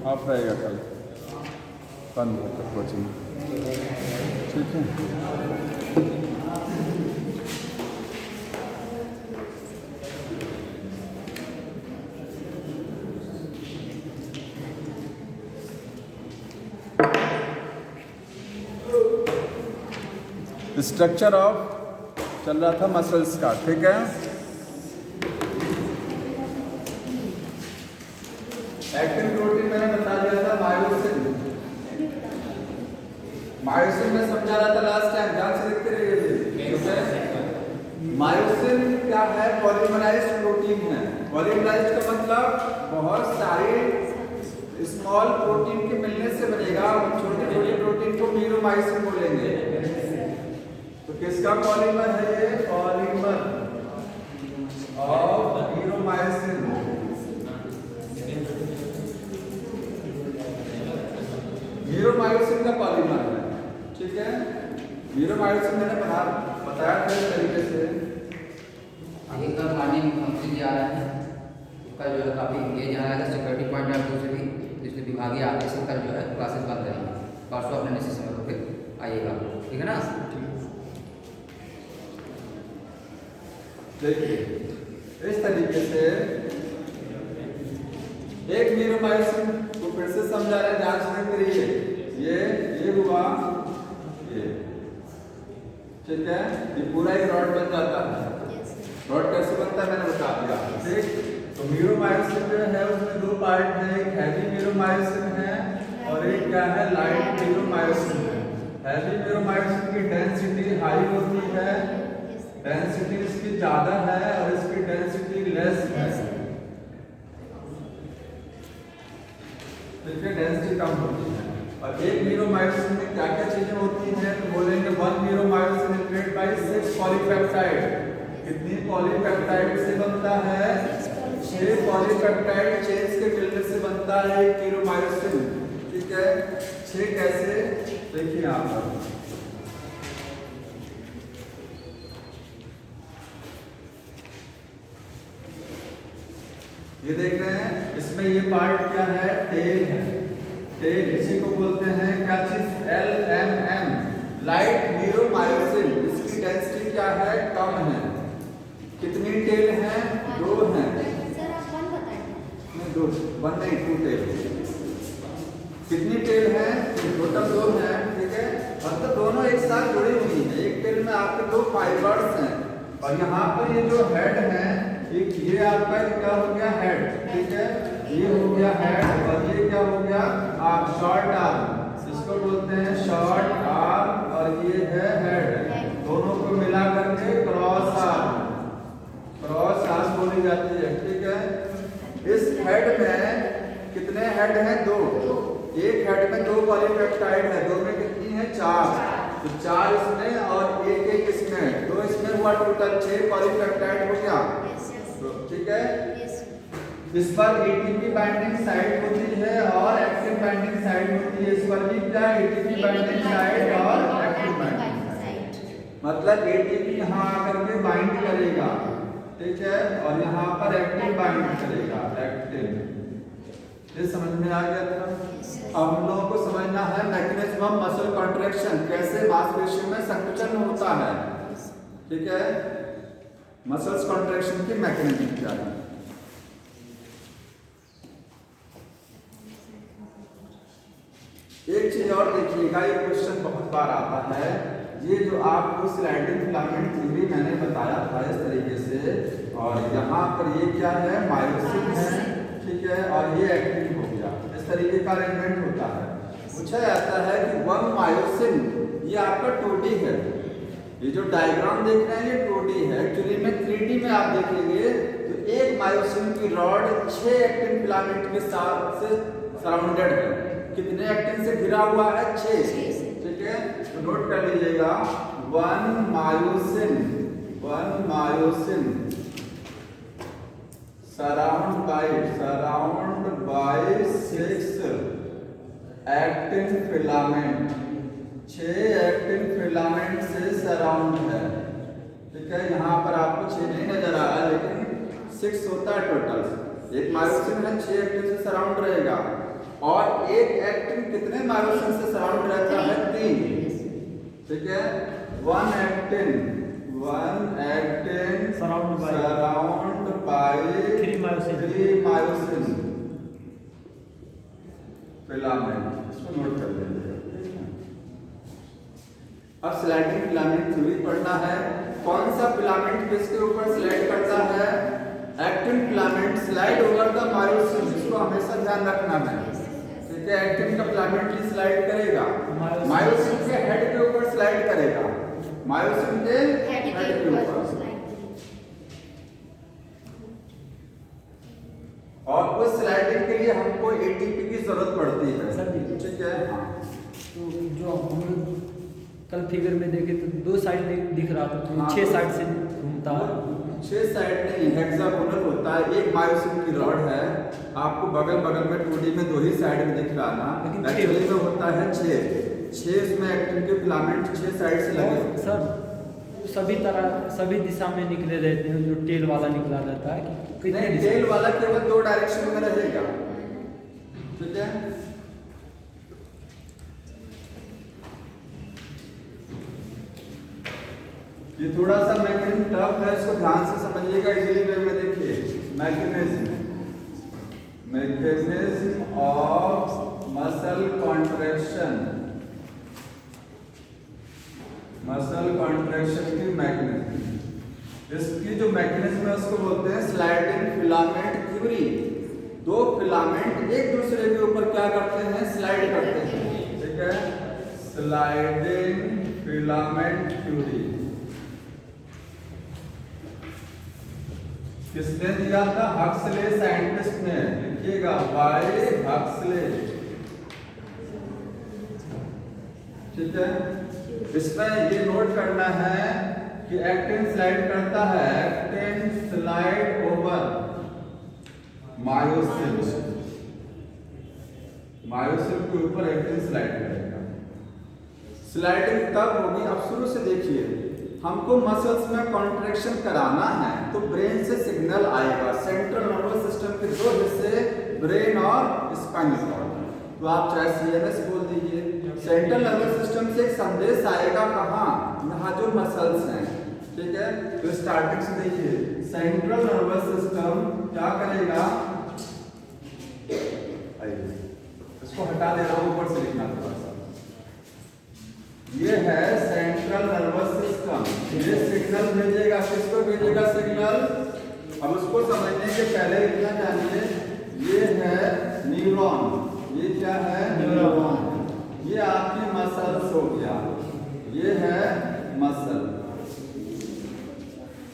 Of रहेगा कल, बंद होकर कोचिंग, ठीक है। स्ट्रक्चर ऑफ चल रहा था मसल्स का, ठीक है। एक्टिन प्रोटीन मैंने बता दिया था मायोसिन। मायोसिन में समझा रहा था लास्ट टाइम, ध्यान से देखते रहिए। मायोसिन क्या है? पॉलीमराइज्ड प्रोटीन है। पॉलीमराइज्ड का मतलब बहुत सारे स्मॉल प्रोटीन के मिलने से बनेगा। छोटे छोटे प्रोटीन को मीरोमाइसिन बोलेंगे। तो किसका पॉलीमर है ये? Polymer of मीरोमाइसिन। मीरोमाइसिन का पॉलीमर है, ठीक है। मीरोमाइसिन मैंने बताया था इस तरीके से। एक बार मॉर्निंग फंक्शन जा रहा है, उसका जो है काफ़ी एंगेज आ रहा है। सिक्योरिटी पॉइंट ऑफ व्यू से भी इसलिए विभागीय आदेश से कल जो है क्लासेस बंद रहेंगे। परसों अपने निश्चित समय पर फिर आइएगा, ठीक है ना। देखिए इस तरीके से एक मीरोमाइसिन को फिर से समझा रहे हैं, ध्यान से देखिए। ये हुआ ये, ठीक है। ये पूरा एक रॉड बन जाता है। रॉड कैसे बनता है मैंने बता दिया, ठीक। तो मीरोमाइसिन जो है उसमें दो पार्ट है, एक हैवी मीरोमाइसिन है और एक क्या है? लाइट मीरोमाइसिन है। हैवी मीरोमाइसिन की डेंसिटी हाई होती है, डेंसिटी इसकी ज्यादा है और इसकी डेंसिटी लेस है, देखिए डेंसिटी कम होती है। और एक मीरोमाइसिन में क्या क्या चीजें होती हैं? तो बोलेंगे 1 मीरोमाइसिन इज मेड बाय 6 पॉलीपेप्टाइड। कितनी पॉलीपेप्टाइड से बनता है? 6 पॉलीपेप्टाइड चेन्स के मिलने से बनता है एक मीरोमाइसिन, ठीक है। 6 कैसे? देखिए यहाँ पर ये देख रहे हैं, इसमें ये पार्ट क्या है? टेल है। टेल इसी को बोलते हैं क्या चीज? LMM, light मीरोमाइसिन। इसकी डेंसिटी क्या है? कम है। कितनी टेल है? 2 है। सर आप 1 बताएं। नहीं 2, 1 नहीं 2 टेल। कितनी टेल है? टोटल 2 है, ठीक है। मतलब दोनों एक साथ जुड़ी हुई है। एक टेल में आपके 2 फाइबर्स हैं और यहाँ पर ये जो हेड है, एक ये आपका क्या हो गया? हेड, ठीक है। ये हो गया हेड और ये क्या हो गया? Arm, short arm. इसको बोलते हैं शॉर्ट आर्म और ये है हेड। दोनों को मिला करके क्रॉस आर्म, क्रॉस आर्म बोली जाती है, ठीक है। इस हेड में कितने हेड हैं? 2। एक हेड में 2 पॉलीपेप्टाइड है, 2 में कितनी है? 4। तो 4 इसमें और एक इसमें, 2 इसमें हुआ, टोटल 6 पॉलीपेप्टाइड हो गया, ठीक है। इस पर एटीपी बाइंडिंग साइट होती है और एक्टिव बाइंडिंग साइट होती है। इस पर भी क्या? एटीपी बाइंडिंग साइट और एक्टिव बाइंडिंग साइट। मतलब एटीपी यहाँ आकर के बाइंड करेगा, ठीक है, और यहाँ पर एक्टिव बाइंड करेगा, एक्टिव। ये समझ में आ गया था। अब हम लोगों को समझना है मैकेनिज्म ऑफ मसल कॉन्ट्रैक्शन, कैसे मांसपेशियों में संकुचन होता है, ठीक है। मसल्स कॉन्ट्रैक्शन की मैकेनिज्म क्या है? एक चीज और देखिएगा, ये क्वेश्चन बहुत बार आता है। ये जो आपको स्लाइडिंग फिलामेंट थ्योरी मैंने बताया था इस तरीके से, और यहाँ पर ये क्या है? मायोसिन है, ठीक है, और ये एक्टिन हो गया। इस तरीके का अरेंजमेंट होता है। पूछा जाता है कि 1 मायोसिन, ये आपका 2D है। ये जो डायग्राम देख रहे हैं ये 2D है। एक्चुअली में 3D में आप देखेंगे तो एक मायोसिन की रॉड 6 एक्टिन फिलामेंट के साथ से सराउंडेड है। कितने एक्टिन से घिरा हुआ है? 6, ठीक है। तो नोट कर लीजिएगा 1 myosin surround by 6 actin filament, 6 actin filament से सराउंड है, ठीक है। यहाँ पर आपको 6 नहीं नजर आ रहा है लेकिन 6 होता है टोटल। एक मायोसिन है 6 एक्टिन से सराउंड रहेगा और एक एक्टिन कितने मायोसिन से सराउंड रहता है? 3। ठीक है, one actin surround by 3 myosin filament. इसको नोट कर लीजिए। अब स्लाइडिंग फिलामेंट थ्योरी पढ़ना है। कौन सा फिलामेंट किसके ऊपर स्लाइड करता है? Actin filament slide over the myosin. इसको हमेशा ध्यान रखना है। ठीक है, एक्टिन का फिलामेंट ही स्लाइड करेगा, मायोसिन के हेड के ऊपर स्लाइड करेगा, मायोसिन के हेड के ऊपर। और उस स्लाइडिंग के लिए हमको एटीपी की जरूरत पड़ती है। सर जी, ठीक है। तो जो हम लोग कल फिगर में देखे तो 2 साइड दिख रहा था, तो 6 साइड से घूमता है। 6 साइड नहीं, हेक्सागोनल होता है। एक मायोसिन की रॉड है, आपको बगल बगल में 2D में 2 ही साइड में दिख रहा ना, एक्चुअली में होता है 6 इसमें एक्टिन के फिलामेंट 6 साइड से लगे। सर सभी दिशा में निकले रहते हैं, जो टेल वाला निकला रहता है कि नहीं, टेल वाला केवल 2 डायरेक्शन में रहेगा। ठीक है, ये थोड़ा सा मैकेनिज्म टफ है, इसको ध्यान से समझिएगा। इजीली वे में देखिए, मैकेनिज्म ऑफ मसल कॉन्ट्रैक्शन की मैकेनिज्म। इसकी जो मैकेनिज्म है उसको बोलते हैं स्लाइडिंग फिलामेंट थ्योरी। 2 फिलामेंट एक दूसरे के ऊपर क्या करते हैं? स्लाइड करते हैं। ठीक है, स्लाइडिंग फिलामेंट थ्योरी किसने दिया था? हक्सले साइंटिस्ट ने। लिखिएगा, बाय हक्सले। ठीक है, इसमें ये नोट करना है कि एक्टिन स्लाइड करता है, एक्टिन स्लाइड ओवर मायोसिन के ऊपर एक्टिन स्लाइड करेगा। स्लाइडिंग तब होगी, अब शुरू से देखिए, हमको मसल्स में कॉन्ट्रैक्शन कराना है तो ब्रेन से सिग्नल आएगा। सेंट्रल नर्वस सिस्टम के 2 हिस्से, ब्रेन और स्पाइनल कॉर्ड। तो आप चाहे सीएनएस बोल दीजिए। सेंट्रल नर्वस सिस्टम से एक संदेश आएगा, कहाँ? यहाँ जो मसल्स हैं। ठीक है, तो स्टार्टिंग से देखिए, सेंट्रल नर्वस सिस्टम क्या करेगा? इसको हटा दे रहा हूँ, ऊपर से लिखना थोड़ा सा। ये है सेंट्रल नर्वस सिस्टम। ये सिग्नल भेजेगा, किसको भेजेगा सिग्नल? अब उसको समझने के पहले इतना जानिए, ये है न्यूरॉन। ये क्या है? न्यूरॉन। ये आपकी मसल्स हो गया, ये है मसल।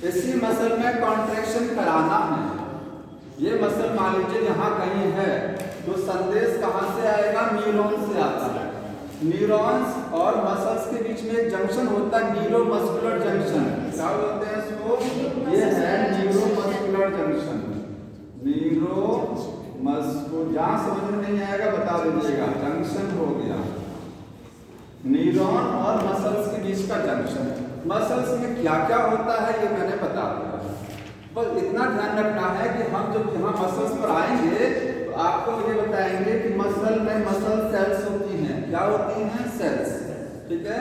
इसी मसल में कॉन्ट्रैक्शन कराना है। ये मसल मान लीजिए यहाँ कहीं है, तो संदेश कहाँ से आएगा? न्यूरॉन से आता है। न्यूरॉन्स और मसल्स के बीच में एक जंक्शन होता है, न्यूरोमस्कुलर जंक्शन। क्या बोलते हैं इसको? ये है न्यूरोमस्कुलर जंक्शन। जहाँ समझ में नहीं आएगा बता दीजिएगा। जंक्शन हो गया, न्यूरॉन और मसल्स के बीच का जंक्शन। मसल्स में क्या क्या होता है ये मैंने बता दिया। बस इतना ध्यान रखना है कि हम जब यहाँ मसल्स पर आएंगे तो आपको ये बताएंगे कि मसल में मसल सेल्स होती हैं। क्या होती हैं? सेल्स। ठीक है,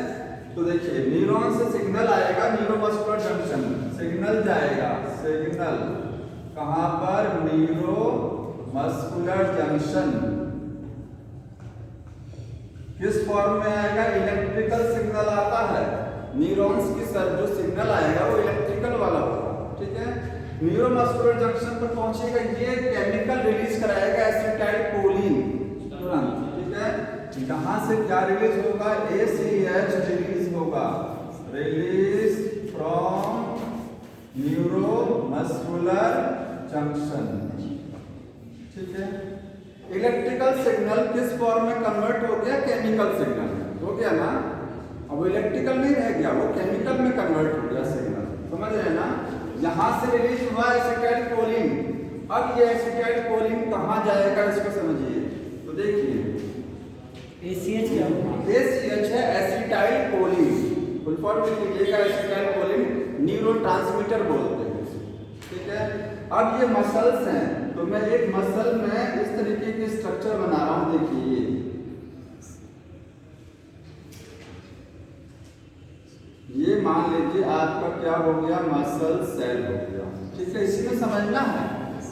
तो देखिए, न्यूरॉन से सिग्नल आएगा, न्यूरोमस्कुलर जंक्शन, सिग्नल जाएगा। सिग्नल कहाँ पर? Neuromuscular junction. किस फॉर्म में आएगा? इलेक्ट्रिकल सिग्नल आता है। न्यूरॉन्स की जो सिग्नल आएगा वो इलेक्ट्रिकल वाला होगा। ठीक है, न्यूरोमस्कुलर जंक्शन पर पहुंचेगा, ये केमिकल रिलीज कराएगा, एसिटाइलकोलिन तुरंत। ठीक है, यहाँ से क्या रिलीज होगा? ACH रिलीज होगा, रिलीज फ्रॉम न्यूरोमस्कुलर जंक्शन। ठीक है, इलेक्ट्रिकल सिग्नल किस फॉर्म में कन्वर्ट हो गया? केमिकल सिग्नल हो गया ना। अब वो इलेक्ट्रिकल नहीं रह गया, वो केमिकल में कन्वर्ट हो गया सिग्नल। समझ रहे हैं ना? यहाँ से रिलीज हुआ एसिटाइलकोलिन। अब ये एसिटाइलकोलिन कहाँ जाएगा इसको समझिए। तो देखिए, ACH क्या होगा? ACH है एसिटाइलकोलिन। फुल फॉर्म लिख लीजिएगा, एसिटाइलकोलिन न्यूरोट्रांसमीटर बोलते हैं। ठीक है, अब ये मसल्स हैं, तो मैं एक मसल में इस तरीके की स्ट्रक्चर बना रहा हूँ। देखिए ये मान लीजिए आपका क्या हो गया, मसल सेल हो गया। ठीक है, इसी में समझना है,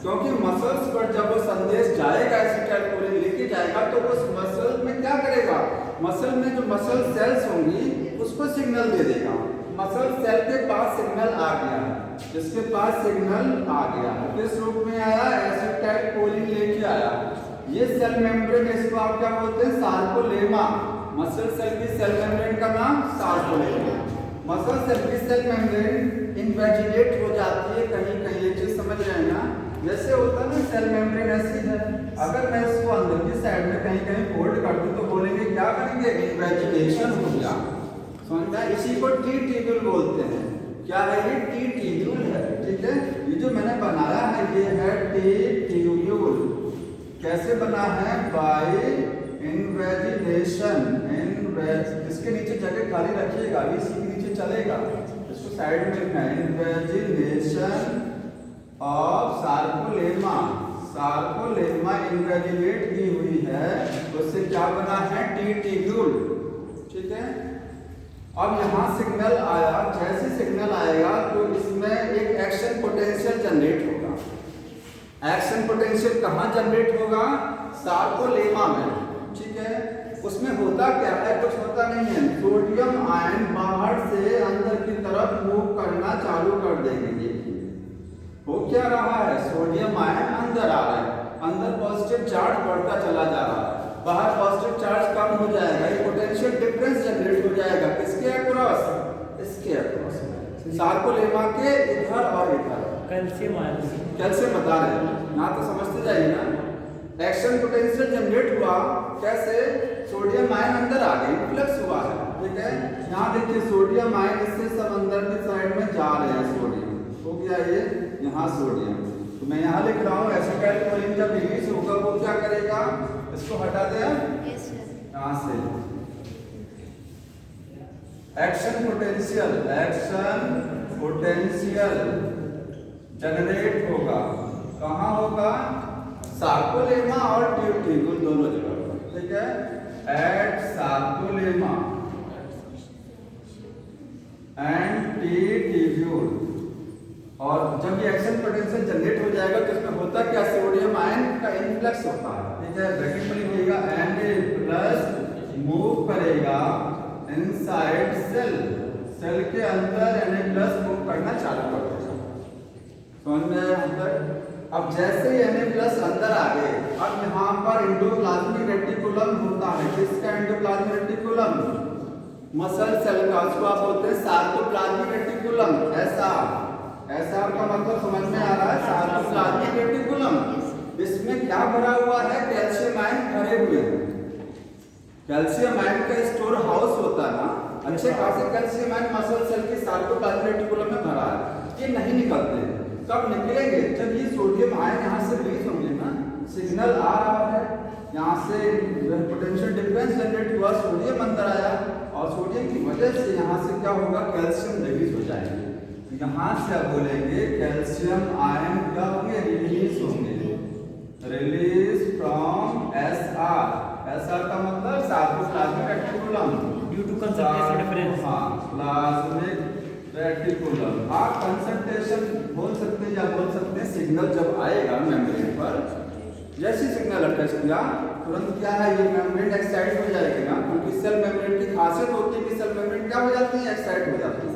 क्योंकि मसल्स पर जब वो संदेश जाएगा एसिटाइलकोलिन लेके जाएगा तो उस मसल में क्या करेगा, मसल में जो मसल सेल्स होंगी उसको सिग्नल दे देगा। मसल सेल के पास सिग्नल आ गया है, जिसके पास सिग्नल आ गया है किस रूप में आया, एसिटाइलकोलिन लेके आया। ये सेल मेम्ब्रेन, इसको आप क्या बोलते हैं, सार्कोलेमा। मसल सेल की सेल मेम्ब्रेन का नाम सार्कोलेमा। मसल सेल की सेल मेम्ब्रेन इन्वेजिनेट हो जाती है कहीं कहीं, ये चीज समझ रहे हैं ना। जैसे होता है ना सेल मेम्ब्रेन ऐसी है, अगर मैं इसको अंदर की साइड में कहीं कहीं फोल्ड कर दूं तो बोलेंगे क्या करेंगे, इन्वेजिनेशन हो गया। समझना, इसी को टी ट्यूब्यूल बोलते हैं। क्या है ये, टी ट्यूब्यूल है। ठीक है, ये जो मैंने बनाया है ये है टी ट्यूब्यूल। कैसे बना है, बाय इन्वेजिनेशन। इसके नीचे जगह खाली रखिएगा, इसी के नीचे चलेगा, इसको साइड में लिखना है, invagination of sarcolemma. Sarcolemma invaginate की हुई है, उससे क्या बना है, टी ट्यूब्यूल। ठीक है, अब यहाँ सिग्नल आया, जैसे सिग्नल आएगा तो इसमें एक एक्शन पोटेंशियल जनरेट होगा। एक्शन पोटेंशियल कहाँ जनरेट होगा, सार्कोलेमा में। ठीक है, उसमें होता क्या है, कुछ होता नहीं है, सोडियम आयन बाहर से अंदर की तरफ मूव करना चालू कर देंगे। देखिए हो क्या रहा है, सोडियम आयन अंदर आ रहा है, अंदर पॉजिटिव चार्ज बढ़ता चला जा रहा है, बाहर पॉजिटिव चार्ज कम हो जाएगा, ये पोटेंशियल डिफरेंस जनरेट हो जाएगा किसके अक्रॉस, इसके अक्रॉस, सार्कोलेमा के इधर और इधर। कैल्शियम आयन, कैल्शियम बता रहे हैं ना, तो समझते जाइए ना। एक्शन पोटेंशियल जनरेट हुआ कैसे, सोडियम आयन अंदर आ गए, इन्फ्लक्स हुआ है। ठीक है, यहाँ देखिए सोडियम आयन इससे सब अंदर की साइड में जा रहे हैं, सोडियम हो गया ये यहाँ सोडियम। तो मैं यहाँ लिख रहा हूँ एसिटाइलकोलिन जब रिलीज होगा वो क्या करेगा, इसको हटा दें यहाँ से, एक्शन पोटेंशियल जनरेट होगा, कहाँ होगा, सार्कोलेमा और ट्यूब्यूल दोनों जगह। ठीक है, at sarcolemma and T tubule. और जब ये एक्शन पोटेंशियल जनरेट हो जाएगा तो इसमें होता क्या, सोडियम आयन का इन्फ्लक्स होता है। ठीक है, ब्रैकेट में लिखिएगा, एंड प्लस मूव करेगा इनसाइड सेल, सेल के अंदर एन प्लस मूव करना चालू कर देगा। समझ में अंदर, अब जैसे ही Na प्लस अंदर आ गए, अब यहाँ पर एंडोप्लाज्मिक रेटिकुलम होता है, किसका एंडोप्लाज्मिक रेटिकुलम, मसल सेल का, उसको आप बोलते हैं सार्कोप्लाज्मिक रेटिकुलम। ऐसा का मतलब समझ में आ रहा है, सार्कोप्लाज्मिक रेटिकुलम। इसमें क्या भरा हुआ है, कैल्शियम आयन भरे हुए हैं। कैल्शियम आयन का स्टोर हाउस होता है ना, अच्छे खासे कैल्शियम आयन मसल सेल की सार्कोप्लाज्मिक रेटिकुलम में भरा है। ये नहीं निकलते, कब निकलेंगे, जब ये सोडियम आयन यहाँ से रिलीज होंगे ना, सिग्नल आ रहा है, यहाँ से पोटेंशियल डिफरेंस जनरेट हुआ, सोडियम अंदर आया और सोडियम की वजह से यहाँ से क्या होगा, कैल्शियम रिलीज हो जाएंगे। यहाँ से आप बोलेंगे कैल्शियम आयन क्या होंगे, रिलीज होंगे, रिलीज फ्रॉम एसआर का मतलब sarcoplasmic reticulum due to concentration difference. हाँ, प्लाज्मिक रेटिकुलम। आप कंसंट्रेशन बोल सकते हैं या बोल सकते हैं सिग्नल जब आएगा मेम्ब्रेन पर, जैसी सिग्नल अटैच किया तुरंत क्या है, ये मेम्ब्रेन एक्साइट हो जाएगी ना, क्योंकि सेल मेम्ब्रेन की खासियत होती है कि सेल मेम्ब्रेन क्या हो जाती है, एक्साइट हो जाती है।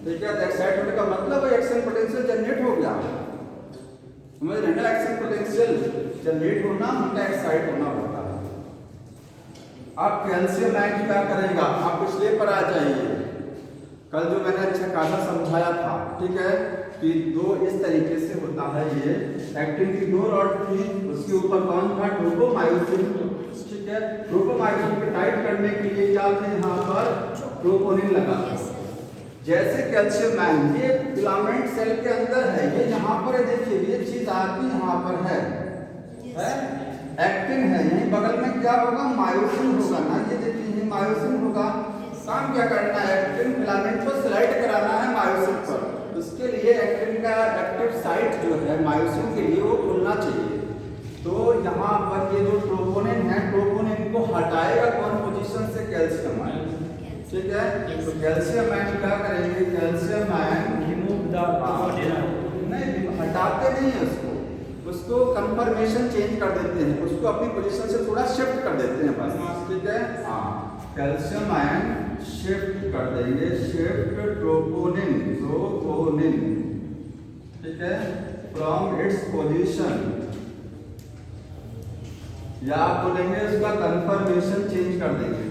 ठीक है, तो एक्साइट होने का मतलब है एक्शन पोटेंशियल जनरेट हो गया। समझ रहे हैं ना, एक्शन पोटेंशियल जनरेट होना उनका एक्साइट होना होता है। अब कैल्शियम आयन क्या करेगा, आप पिछले पर आ जाइए, कल जो मैंने अच्छा खासा समझाया था। ठीक है, कि दो इस तरीके से होता है, ये एक्टिन की दो रॉड थी, उसके ऊपर कौन था, ट्रोपोमायोसिन। ठीक है, ट्रोपोमायोसिन को टाइट करने के लिए क्या थे, यहाँ पर ट्रोपोनिन लगा। जैसे कैल्शियम आयन ये फिलामेंट सेल के अंदर है, ये यहाँ पर है, देखिए ये चीज आपकी यहाँ पर है एक्टिन है, यही बगल में क्या होगा, मायोसिन होगा ना, ये देखिए ये मायोसिन होगा। काम क्या करना है, एक्टिन फिलामेंट को स्लाइड कराना है मायोसिन पर, उसके लिए एक्टिन का एक्टिव साइट जो है मायोसिन के लिए वो खुलना चाहिए। तो यहाँ पर ये जो ट्रोपोनिन है, ठीक है। तो कैल्शियम आयन क्या करेंगे, कैल्शियम आयन रिमूव द नहीं, हटाते नहीं है उसको कंफर्मेशन चेंज कर देते हैं, उसको अपनी पोजीशन से थोड़ा शिफ्ट कर देते हैं बस, ठीक है। हाँ, कैल्शियम आयन शिफ्ट कर देंगे, शिफ्ट ट्रोपोनिन, ठीक है, फ्रॉम इट्स पोजीशन, या आप बोलेंगे उसका कंफर्मेशन चेंज कर देंगे।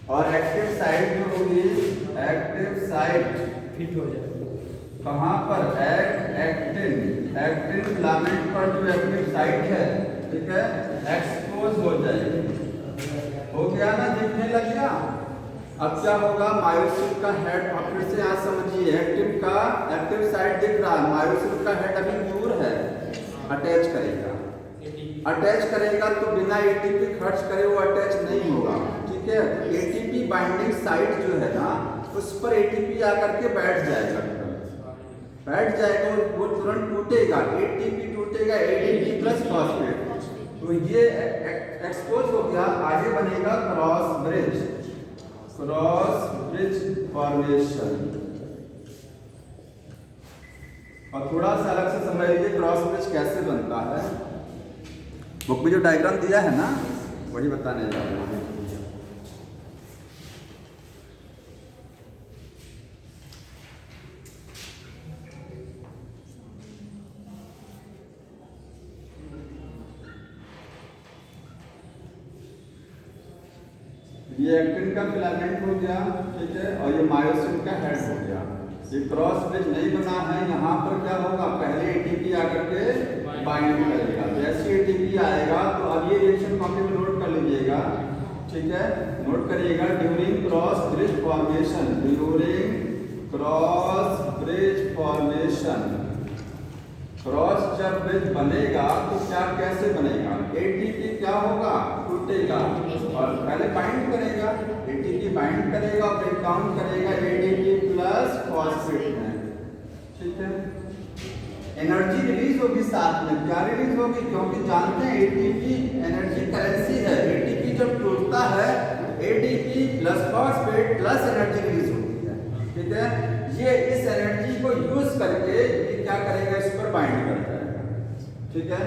और एक्टिव साइट जो होगी, एक्टिव साइट फिट हो जाए कहाँ पर, एक्टिन फिलामेंट पर जो एक्टिव साइट है, ठीक है, एक्सपोज हो जाएगी। हो गया ना, दिखने लग गया। अब क्या होगा, मायोसिन का हेड, आप फिर से यहाँ समझिए, एक्टिव साइट दिख रहा है, मायोसिन का हेड अभी दूर है, अटैच करेगा तो बिना एटीपी खर्च करे वो अटैच नहीं होगा, ठीक है। एटीपी बाइंडिंग साइट जो है ना, उस पर एटीपी आकर के बैठ जाएगा, वो तुरंत टूटेगा, एटीपी टूटेगा, एटीपी प्लस फॉस्फेट, तो ये एक्सपोज हो गया। आगे बनेगा क्रॉस ब्रिज फॉर्मेशन। और थोड़ा सा अलग से समझ लीजिए क्रॉस ब्रिज कैसे बनता है। बुक में जो डायग्राम दिया है ना, वही बताने जा रहे हैं। ये एक्टिन का फिलामेंट हो गया, ठीक है, और ये मायोसिन का हेड हो गया। ये क्रॉस ब्रिज नहीं बना है, यहाँ पर क्या होगा, पहले एटीपी आकर के बाइंड करेगा, जैसे एटीपी आएगा तो अब ये रिएक्शन कॉपी में नोट कर लीजिएगा, ठीक है, नोट करिएगा। During cross bridge formation, cross जब ब्रिज बनेगा तो क्या कैसे बनेगा, एटीपी क्या होगा, टूटेगा और पहले बाइंड करेगा, एटीपी बाइंड करेगा, ब्रेक डाउन करेगा एटीपी प्लस फॉस्फेट में, ठीक है। एनर्जी रिलीज होगी साथ में, क्या रिलीज होगी, क्योंकि जानते हैं एटीपी एनर्जी करेंसी है, एटीपी जब टूटता है ATP plus phosphate plus energy release होती है, ठीक है। ये इस एनर्जी को यूज करके ये क्या करेगा, इस पर बाइंड कर जाएगा, ठीक है।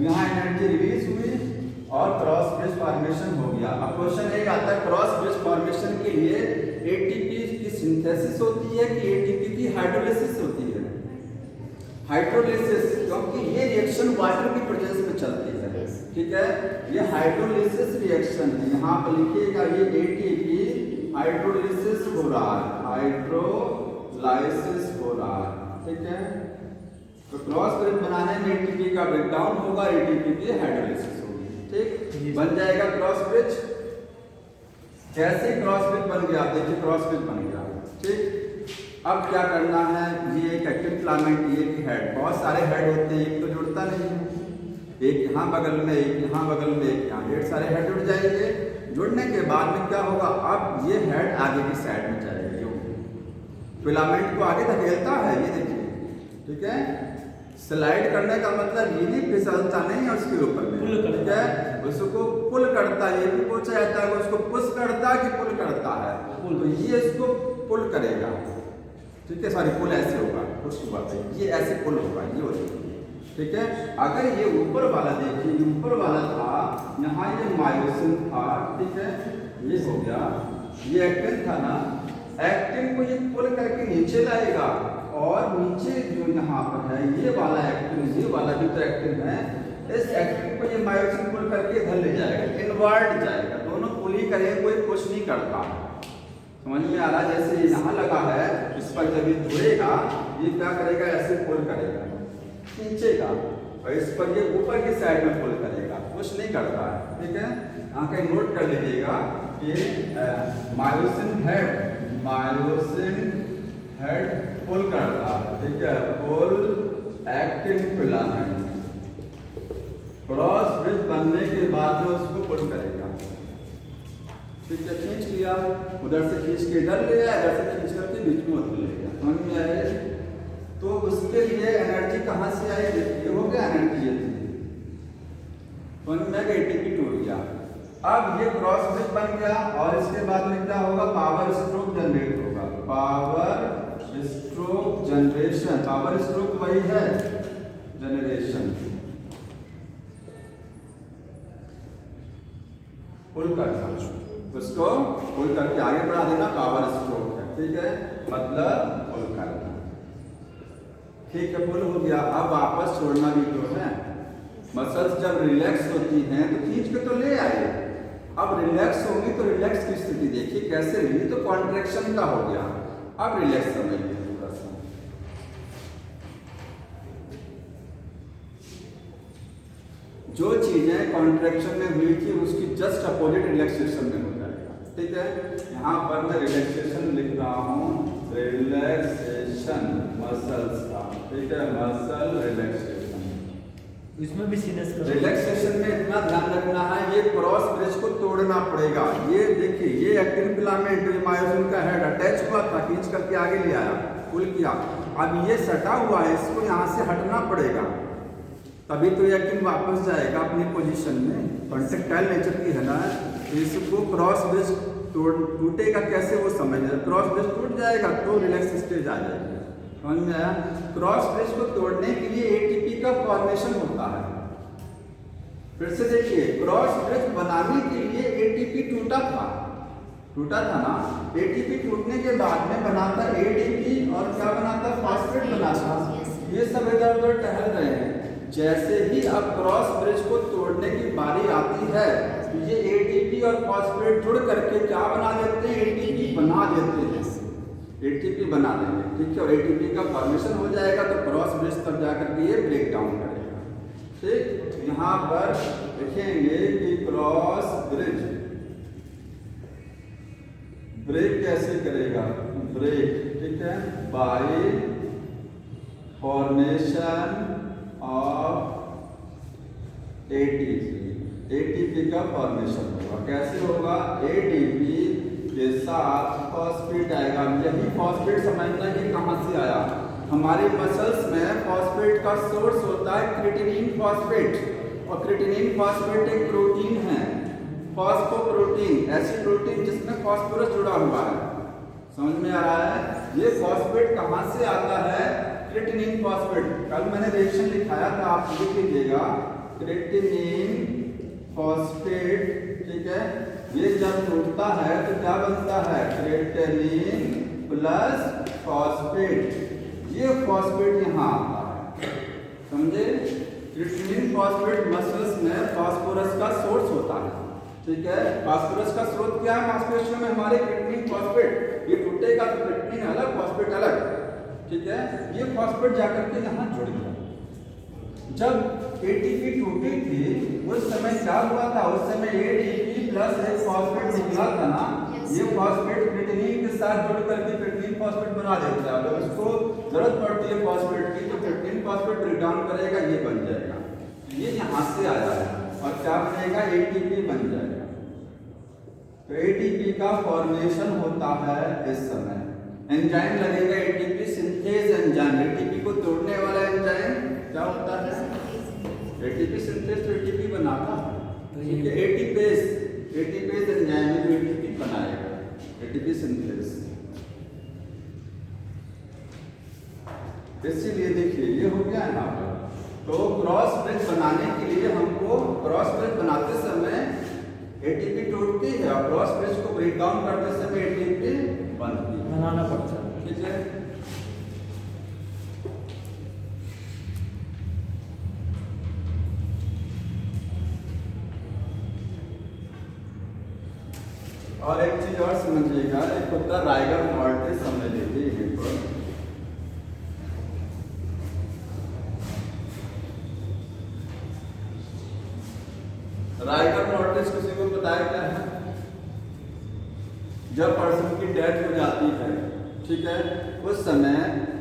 यहाँ एनर्जी रिलीज हुई और क्रॉस ब्रिज फॉर्मेशन हो गया। अब क्वेश्चन एक आता है, क्रॉस ब्रिज फॉर्मेशन के लिए एटीपी की सिंथेसिस होती है कि एटीपी की हाइड्रोलिसिस होती है, हाइड्रोलिसिस, क्योंकि ये रिएक्शन वाटर की प्रेजेंस में चलती है, ठीक है। ये हाइड्रोलिसिस रिएक्शन है, यहाँ पर लिखिएगा ये एटीपी हाइड्रोलिसिस हो रहा है, ठीक है। तो क्रॉस ब्रिज बनाने में एटीपी का ब्रेकडाउन होगा, एटीपी की हाइड्रोलिसिस होगी, ठीक, बन जाएगा क्रॉस ब्रिज। जैसे क्रॉस ब्रिज बन गया, देखिए क्रॉस ब्रिज बन गया, ठीक। अब क्या करना है, ये एक एक्टिव फिलामेंट, ये एक हेड, बहुत सारे हेड होते हैं, एक तो जुड़ता नहीं है, एक यहाँ बगल में, एक यहाँ बगल में, एक यहाँ, ढेर सारे हेड जुड़ जाएंगे। जुड़ने के बाद में क्या होगा, अब ये हेड आगे की साइड में जाएगा, फिलामेंट को आगे धकेलता है, ये देखिए, ठीक है। स्लाइड करने का मतलब ये नहीं फिसलता नहीं है उसके ऊपर में, ठीक है, उसको पुल करता है। ये भी पूछा जाता है उसको पुश करता है कि पुल करता है, तो ये इसको पुल करेगा, ठीक है, सॉरी पुल ऐसे होगा, उसकी बात है, ये ऐसे पुल होगा, ये होगा, ठीक है। अगर ये ऊपर वाला देखिए, ये ऊपर वाला था, यहाँ ये मायोसिन था, ठीक है, ये हो गया, ये एक्टिन था ना, एक्टिन को ये पुल करके नीचे लाएगा और नीचे जो यहाँ पर है ये वाला एक्टिन, ये वाला भी तो एक्टिन है, इस एक्टिन को ये मायोसिन पुल करके इधर ले जाएगा, इनवर्ट जाएगा, दोनों पुल ही करेंगे, कोई पुश नहीं करता। समझ में आ रहा, जैसे यहाँ लगा है, इस पर जब ये जुड़ेगा ये क्या करेगा, ऐसे पुल करेगा, खींचेगा, और इस पर ये ऊपर की साइड में पुल करेगा, पुश नहीं करता है, ठीक है। यहाँ कहीं नोट कर लीजिएगा कि मायोसिन हेड पुल करता है, ठीक है, पुल एक्टिन फिलामेंट, क्रॉस ब्रिज बनने के बाद में उसको पुल करेगा, ठीक है, खींच लिया, उधर से खींच के इधर ले आया, इधर से खींच करके बीच में उधर ले गया, समझ में आया। तो उसके लिए एनर्जी कहाँ से आई, ये हो गया एनर्जी, समझ में आएगा, एटीपी टूट गया, अब ये क्रॉस ब्रिज बन गया और इसके बाद में क्या होगा, पावर स्ट्रोक जनरेट होगा। Power stroke generation, power stroke वही है जनरेशन, पुल करना, उसको पुल करके आगे बढ़ा देना, पावर स्ट्रोक है, ठीक है, मतलब पुल करना। ठीक है, पुल हो गया। अब वापस छोड़ना भी तो है। मसल्स जब रिलैक्स होती हैं तो खींच के तो ले आए, अब रिलैक्स होंगी तो रिलैक्स की स्थिति देखिए कैसे रही, तो कॉन्ट्रैक्शन का हो गया। अब रिलैक्स समझिए थोड़ा सा, जो चीजें कॉन्ट्रैक्शन में हुई थी उसकी जस्ट अपोजिट रिलैक्सेशन में हो जाएगा, ठीक है। यहाँ पर मैं रिलैक्सेशन लिख रहा हूँ, रिलैक्सेशन मसल्स का, ठीक है, मसल रिलैक्सेशन। इसमें भी सीनेस का रिलैक्सेशन में इतना ध्यान रखना है, ये क्रॉस ब्रिज को तोड़ना पड़ेगा। ये देखिए, ये एक्टिन फिलामेंट जो मायोसिन का हेड अटैच हुआ था, खींच करके आगे ले आया, पुल किया। अब ये सटा हुआ है, इसको यहाँ से हटना पड़ेगा, तभी तो ये एक्टिन वापस जाएगा अपनी पोजीशन में। कॉन्ट्रैक्टाइल नेचर की है ना, इसको क्रॉस ब्रिज टूटेगा कैसे वो समझ जाए। क्रॉस ब्रिज टूट जाएगा तो रिलैक्स स्टेज आ जाएगी, समझ में आया। क्रॉस ब्रिज को तोड़ने के लिए एटीपी का फॉर्मेशन होता है। फिर से देखिए, क्रॉस ब्रिज बनाने के लिए एटीपी टूटा था ना। एटीपी टूटने के बाद में बनाता एडीपी और क्या बनाता, फॉस्फेट बनाता। ये सब इधर उधर टहल रहे हैं। जैसे ही अब क्रॉस ब्रिज को तोड़ने की बारी आती है, ये एटीपी और फॉस्फेट जुड़ करके क्या बना देते हैं, एटीपी बना देते हैं, एटीपी बना देंगे, ठीक है। और एटीपी का फॉर्मेशन हो जाएगा तो क्रॉस ब्रिज तब जाकर के ये ब्रेक डाउन करेगा, ठीक। यहाँ पर देखेंगे कि क्रॉस ब्रिज ब्रेक कैसे करेगा, ब्रेक, ठीक है, बाय फॉर्मेशन ऑफ एटीपी का फॉर्मेशन होगा। कैसे होगा, एटीपी के साथ फॉस्फेट आएगा। यही फॉस्फेट समझना कि कहाँ से आया, हमारे मसल्स में फॉस्फेट का सोर्स होता है क्रिएटिनिन फॉस्फेट, और क्रिएटिनिन फॉस्फेट एक प्रोटीन है, फॉस्फोप्रोटीन, ऐसी प्रोटीन जिसमें फॉस्फोरस जुड़ा हुआ है, समझ में आ रहा है। ये फॉस्फेट कहाँ से आता है, क्रिएटिनिन फॉस्फेट। कल मैंने रिएक्शन लिखाया था, आप लिख लीजिएगा, क्रिएटिनिन फॉस्फेट, ठीक है। ये जब टूटता है तो क्या बनता है, क्रिएटिनिन प्लस फॉस्फेट। ये फॉस्फेट यहाँ आता है, समझे। क्रिएटिनिन फॉस्फेट मसल्स में फास्फोरस का सोर्स होता है, ठीक है। फास्फोरस का स्रोत क्या है, मांसपेशियों में हमारे क्रिएटिनिन फॉस्फेट। ये टूटेगा तो क्रिएटिनिन अलग, फॉस्फेट अलग, ठीक है। ये फॉस्फेट जाकर के यहाँ जुड़ गया। जब एटीपी टूटी थी उस समय क्या हुआ था, उस समय एटीपी प्लस एक फॉस्फेट निकला था ना, ये फॉस्फेट क्रिएटिनिन के साथ जुड़ करके क्रिएटिनिन फॉस्फेट बना देता है। अगर उसको जरूरत पड़ती है फॉस्फेट की तो क्रिएटिनिन फॉस्फेट ब्रेक डाउन करेगा, ये बन जाएगा। ये यहाँ से आया है और क्या बनेगा, एटीपी बन जाएगा। तो एटीपी का फॉर्मेशन होता है इस समय, एंजाइम लगेगा, एटीपी सिंथेज एंजाइम, एटीपी को तोड़ने वाला एंजाइम क्या होता है, एटीपी सिंथेज, तो एटीपी बनाता है, ठीक है। एटीपेज एंजाइम है जो एटीपी बनाएगा, एटीपी सिंथेज। इसीलिए देखिए ये हो गया यहाँ पर। तो क्रॉस ब्रिज बनाने के लिए हमको, क्रॉस ब्रिज बनाते समय एटीपी टूटती है और क्रॉस ब्रिज को ब्रेक डाउन करते समय एटीपी बनती है, बनाना पड़ता है, ठीक है। और एक चीज और समझिएगा, एक होता है राइगर मॉर्टिस, समझ लीजिए यहीं पर। राइगर मॉर्टिस किसी को बताया क्या है, जब पर्सन की डेथ हो जाती है, ठीक है, उस समय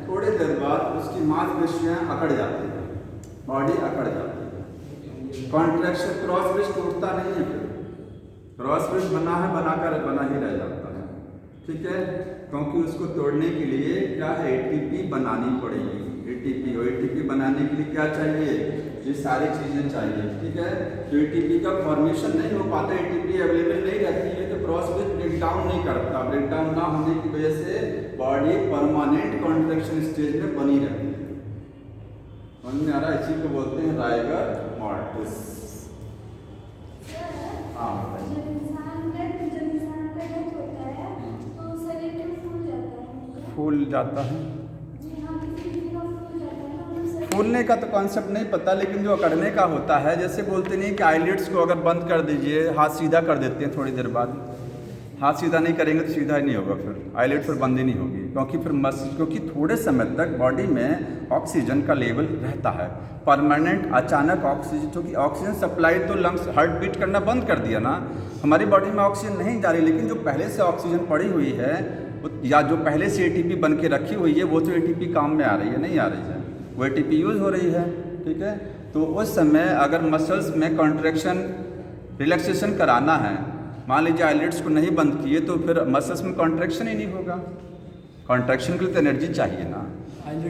थोड़ी देर बाद उसकी मांसपेशियां अकड़ जाती है, बॉडी अकड़ जाती है। कॉन्ट्रैक्शन, क्रॉस ब्रिज टूटता नहीं है, फिर क्रॉस ब्रिज बना है, बना ही रह जाता है, ठीक है। क्योंकि उसको तोड़ने के लिए क्या है, एटीपी बनानी पड़ेगी, एटीपी। और एटीपी बनाने के लिए क्या चाहिए, ये सारी चीज़ें चाहिए, ठीक है। तो एटीपी का फॉर्मेशन नहीं हो पाता, एटीपी अवेलेबल नहीं रहती है तो प्रोस्पेस ब्रेक डाउन नहीं करता। ब्रेक डाउन ना होने की वजह से बॉडी परमानेंट कॉन्ट्रैक्शन स्टेज में बनी रहती है। समझ में आ रहा है? इसी को बोलते हैं राइगर मॉर्टिस। हाँ जब इंसान का डेथ होता है तो शरीर में फूल जाता है। फूल जाता है, जी हाँ, किसी का फूल जाता है तो हम शरीर फूलने का तो कॉन्सेप्ट नहीं पता, लेकिन जो अकड़ने का होता है, जैसे बोलते नहीं कि आईलिड्स को अगर बंद कर दीजिए, हाथ सीधा कर देते हैं, थोड़ी देर बाद हाथ सीधा नहीं करेंगे तो सीधा ही नहीं होगा, फिर आईलिड फिर बंद ही नहीं होगी, क्योंकि फिर क्योंकि थोड़े समय तक बॉडी में ऑक्सीजन का लेवल रहता है परमानेंट। अचानक ऑक्सीजन, क्योंकि ऑक्सीजन सप्लाई तो लंग्स हार्ट बीट करना बंद कर दिया ना, हमारी बॉडी में ऑक्सीजन नहीं जा रही, लेकिन जो पहले से ऑक्सीजन पड़ी हुई है या जो पहले से एटीपी बन के रखी हुई है वो तो एटीपी काम में आ रही है, नहीं आ रही है, वो एटीपी यूज़ हो रही है, ठीक है। तो उस समय अगर मसल्स में कॉन्ट्रैक्शन रिलैक्सेशन कराना है, मान लीजिए आईलिड्स को नहीं बंद किए तो फिर मसल्स में कॉन्ट्रैक्शन ही नहीं होगा। कॉन्ट्रैक्शन के लिए तो एनर्जी चाहिए ना,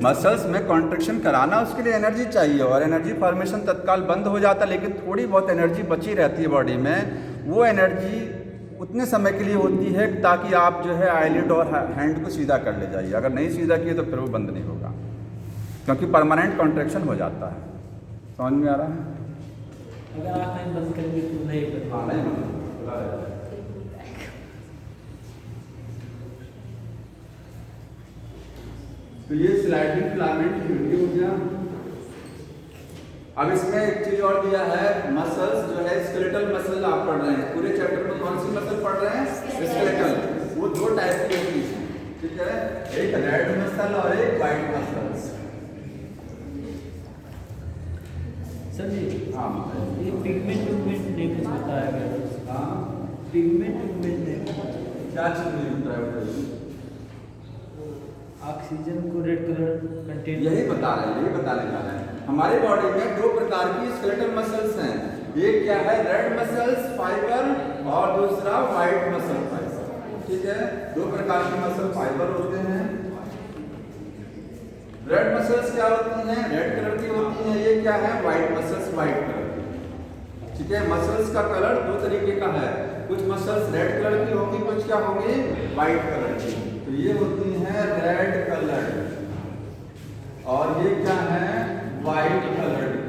मसल्स में कॉन्ट्रैक्शन कराना उसके लिए एनर्जी चाहिए, और एनर्जी फॉर्मेशन तत्काल बंद हो जाता है, लेकिन थोड़ी बहुत एनर्जी बची रहती है बॉडी में। वो एनर्जी उतने समय के लिए होती है ताकि आप जो है आईलिड और हैंड को सीधा कर ले जाइए। अगर नहीं सीधा किए तो फिर वो बंद नहीं होगा, क्योंकि परमानेंट कॉन्ट्रैक्शन हो जाता है। समझ में आ रहा है? अगर आँखें बंद करेंगे तो नहीं करेंगे। हाँ, नहीं बंद खुला रहता है। तो ये स्लाइडिंग फिलामेंट यूनिटी हो गया। अब इसमें एक चीज और दिया है, मसल्स जो है स्केलेटल मसल आप पढ़ रहे हैं, पूरे चैप्टर में कौन सी मसल पढ़ रहे हैं? स्केलेटल। वो दो टाइप की होती है, ठीक है, एक रेड मसल और एक व्हाइट मसल्स। सर जी, हाँ, ये पिगमेंट नहीं कुछ होता है? हाँ, पिगमेंट नहीं, क्या चीज नहीं होता है? ऑक्सीजन को रेड कलर कंटेंट, यही बता रहे हैं, यही बताने जा रहे हैं। हमारी बॉडी में दो प्रकार की स्केलेटल मसल्स हैं, एक क्या है रेड मसल्स फाइबर और दूसरा व्हाइट मसल फाइबर, ठीक है। दो प्रकार के मसल फाइबर होते हैं। रेड मसल्स क्या होती हैं? रेड कलर की होती हैं। ये क्या है? व्हाइट मसल्स, व्हाइट कलर की, ठीक है। मसल्स का कलर दो तरीके का है, कुछ मसल्स रेड कलर की होंगी, कुछ क्या होंगी? व्हाइट कलर की। तो ये होती हैं रेड कलर, और ये क्या है? व्हाइट कलर की।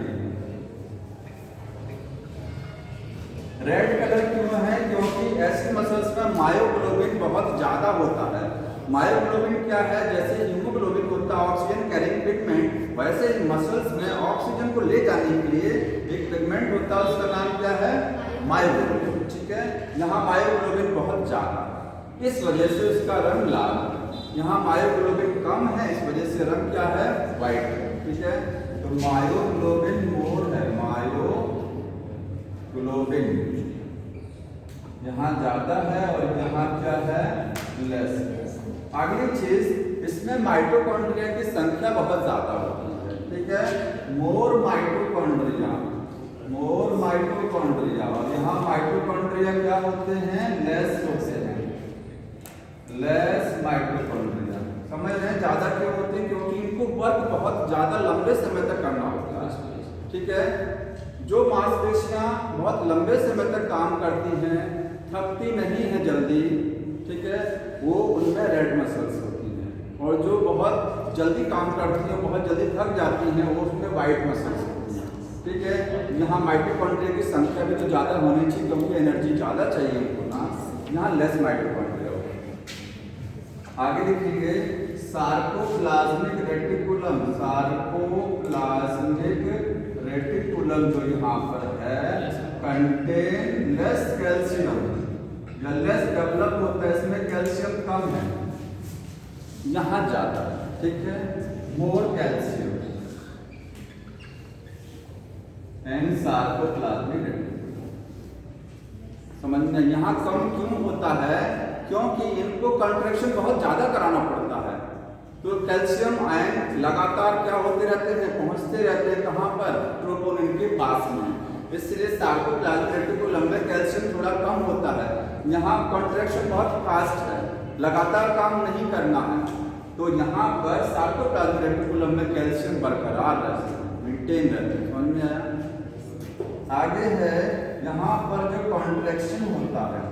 रेड कलर क्यों है? क्योंकि ऐसी मसल्स में मायोग्लोबिन बहुत ज्यादा होता है। मायोग्लोबिन क्या है? जैसे हीमोग्लोबिन होता है ऑक्सीजन कैरिंग पिगमेंट, वैसे मसल्स में ऑक्सीजन को ले जाने के लिए एक पिगमेंट होता है, उसका नाम क्या है? मायोग्लोबिन, ठीक है। यहाँ मायोग्लोबिन बहुत ज्यादा, इस वजह से उसका रंग लाल। यहाँ मायोग्लोबिन कम है, इस वजह से रंग क्या है? व्हाइट है, ठीक है। तो मायोग्लोबिन मोर है, मायोग्लोबिन यहाँ ज्यादा है और यहाँ क्या है? लेस है। अगली चीज, इसमें माइटोकॉन्ड्रिया की संख्या बहुत ज्यादा होती है, ठीक है। मोर माइटोकॉन्ड्रिया, और यहाँ माइटोकॉन्ड्रिया क्या होते हैं? लेस होते हैं, लेस माइटोकॉन्ड्रिया। समझ रहे हैं? ज्यादा क्यों होते हैं? क्योंकि इनको वर्क बहुत ज्यादा लंबे समय तक करना होता है, ठीक है। जो मांसपेशियां बहुत लंबे समय तक काम करती हैं, थकती नहीं है जल्दी, ठीक है, वो उनमें रेड मसल्स होती हैं, और जो बहुत जल्दी काम करती हैं, बहुत जल्दी थक जाती हैं, वो उसमें व्हाइट मसल्स होती हैं, ठीक है। यहाँ माइटोकॉन्ड्रिया की संख्या भी तो ज़्यादा होनी चाहिए, क्योंकि एनर्जी ज़्यादा चाहिए उनको ना। यहाँ लेस माइटोकॉन्ड्रिया होती है। आगे देखिए, सार्कोप्लाज्मिक रेटिकुलम, सार्कोप्लाज्मिक रेटिकुलम जो यहाँ पर है, कंटेन लेस कैल्शियम, या लेस डेवलप होता है, इसमें कैल्शियम कम है, यहाँ ज्यादा, ठीक है, मोर कैल्शियम एंड सार्कोप्लाज्मिक रेटिकुलम। समझ में? यहाँ कम क्यों होता है? क्योंकि इनको कंट्रैक्शन बहुत ज्यादा कराना पड़ता है, तो कैल्शियम आयन लगातार क्या होते रहते हैं? पहुंचते रहते हैं कहाँ पर? ट्रोपोनिन के पास में, इसलिए सार्कोप्लाज्मिक रेटिकुलम में कैल्शियम थोड़ा कम होता है। यहाँ कॉन्ट्रैक्शन बहुत फास्ट है, लगातार काम नहीं करना है, तो यहाँ पर सार्कोप्लाज्मिक रेटिकुलम में कैल्शियम बरकरार रहता है, मेंटेन रहता है। समझ समझ में आया? आगे है यहाँ पर जो कॉन्ट्रैक्शन होता है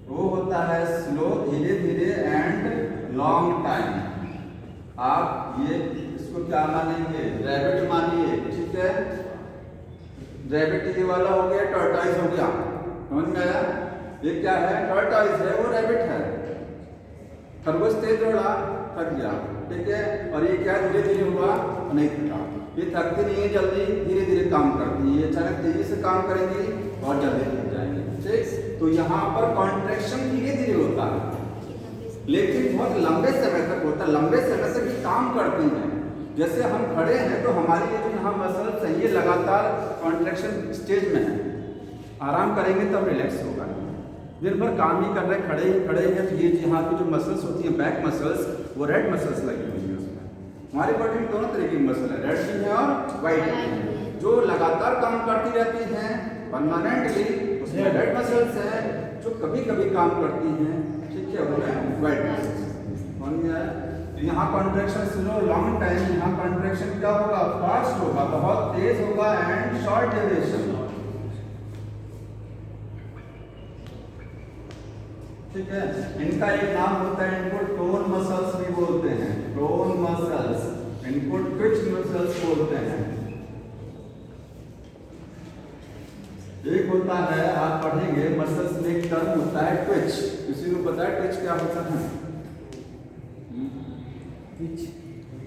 वो होता है स्लो, धीरे धीरे एंड लॉन्ग टाइम। आप ये इसको क्या मानेंगे? रैबिट मानिए, ठीक है? रैबिट ये वाला हो गया, टॉर्टॉइस हो गया, समझ में आया? ये क्या है? टॉर्टॉइस है, वो रैबिट है। खरगोश तेज दौड़ा, थक गया, ठीक है? और ये क्या धीरे धीरे हुआ? नहीं थका। ये थकती नहीं है जल्दी, धीरे धीरे काम करती है। ये अचानक तेजी से काम करेंगी और जल्दी थक जाएंगे, ठीक? तो यहाँ पर कॉन्ट्रैक्शन धीरे धीरे होता है लेकिन बहुत लंबे समय तक होता है, लंबे समय तक ये काम करती हैं। जैसे हम खड़े हैं तो हमारी ये जो यहाँ मसल्स हैं ये लगातार कॉन्ट्रैक्शन स्टेज में है। आराम करेंगे तब रिलैक्स होगा। दिन भर काम ही कर रहे हैं, खड़े हैं तो ये यहाँ की जो मसल्स होती हैं, बैक मसल्स, वो रेड मसल्स लगी हुई है उसमें। हमारी बॉडी में दोनों तरह की मसल है, रेड भी है और वाइट भी है, जो लगातार काम करती रहती हैं परमानेंटली। उसमें रेड मसल्स हैं जो कभी कभी काम करती हैं, ठीक है? वो है वाइट मसल्स। तो यहाँ कॉन्ट्रैक्शन स्लो, लॉन्ग टाइम। यहाँ कॉन्ट्रैक्शन क्या होगा? फास्ट होगा, बहुत तेज होगा एंड शॉर्ट ड्यूरेशन, ठीक है? इनका एक नाम होता है, इनको टोन मसल्स भी बोलते हैं, टोन मसल्स। इनको ट्विच मसल्स बोलते हैं। एक होता है, आप पढ़ेंगे मसल्स में एक टर्म होता है ट्विच। किसी को पता है ट्विच क्या होता है?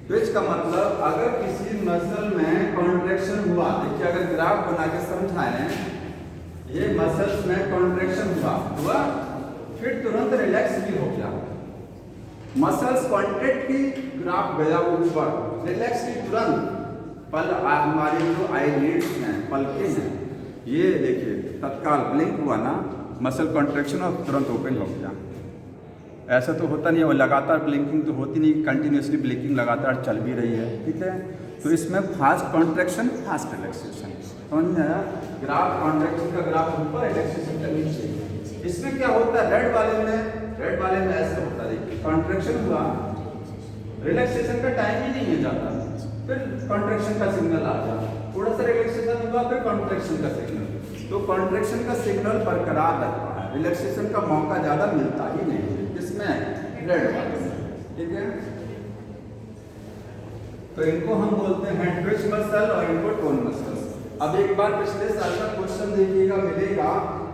ट्विच का मतलब अगर किसी मसल में कॉन्ट्रैक्शन हुआ, देखिए अगर ग्राफ बना के समझाएं, ये मसल्स में कॉन्ट्रैक्शन हुआ, फिर तुरंत रिलैक्स भी हो गया। मसल्स कॉन्ट्रैक्ट की, ग्राफ गया ऊपर, रिलैक्स की तुरंत। पल हमारी जो आईलिड्स हैं, पलकें हैं, ये देखिए तत्काल ब्लिंक हुआ ना, मसल कॉन्ट्रैक्शन और तुरंत ओपन हो गया। ऐसा तो होता नहीं है, वो लगातार ब्लिंकिंग तो होती नहीं, कंटिन्यूसली ब्लिंकिंग लगातार चल भी रही है, ठीक है? तो इसमें फास्ट कॉन्ट्रैक्शन, फास्ट रिलैक्सेशन, समझ में आया? ग्राफ कॉन्ट्रैक्शन का ग्राफ ऊपर, रिलैक्सेशन का नीचे। इसमें क्या होता है? रेड वाले में ऐसा होता है, देखिए कॉन्ट्रैक्शन हुआ, रिलैक्सेशन का टाइम ही नहीं है ज़्यादा, फिर कॉन्ट्रैक्शन का सिग्नल आ गया, थोड़ा सा रिलैक्सेशन हुआ, फिर कॉन्ट्रैक्शन का सिग्नल। तो कॉन्ट्रैक्शन का सिग्नल बरकरार रहता है, रिलैक्सेशन का मौका ज़्यादा मिलता ही नहीं है। किसमें? रेड वाले में, ठीक है? तो इनको हम बोलते हैं ट्विच मसल और इनको टोन मसल्स। अब एक बार पिछले साल का क्वेश्चन देखिएगा, मिलेगा।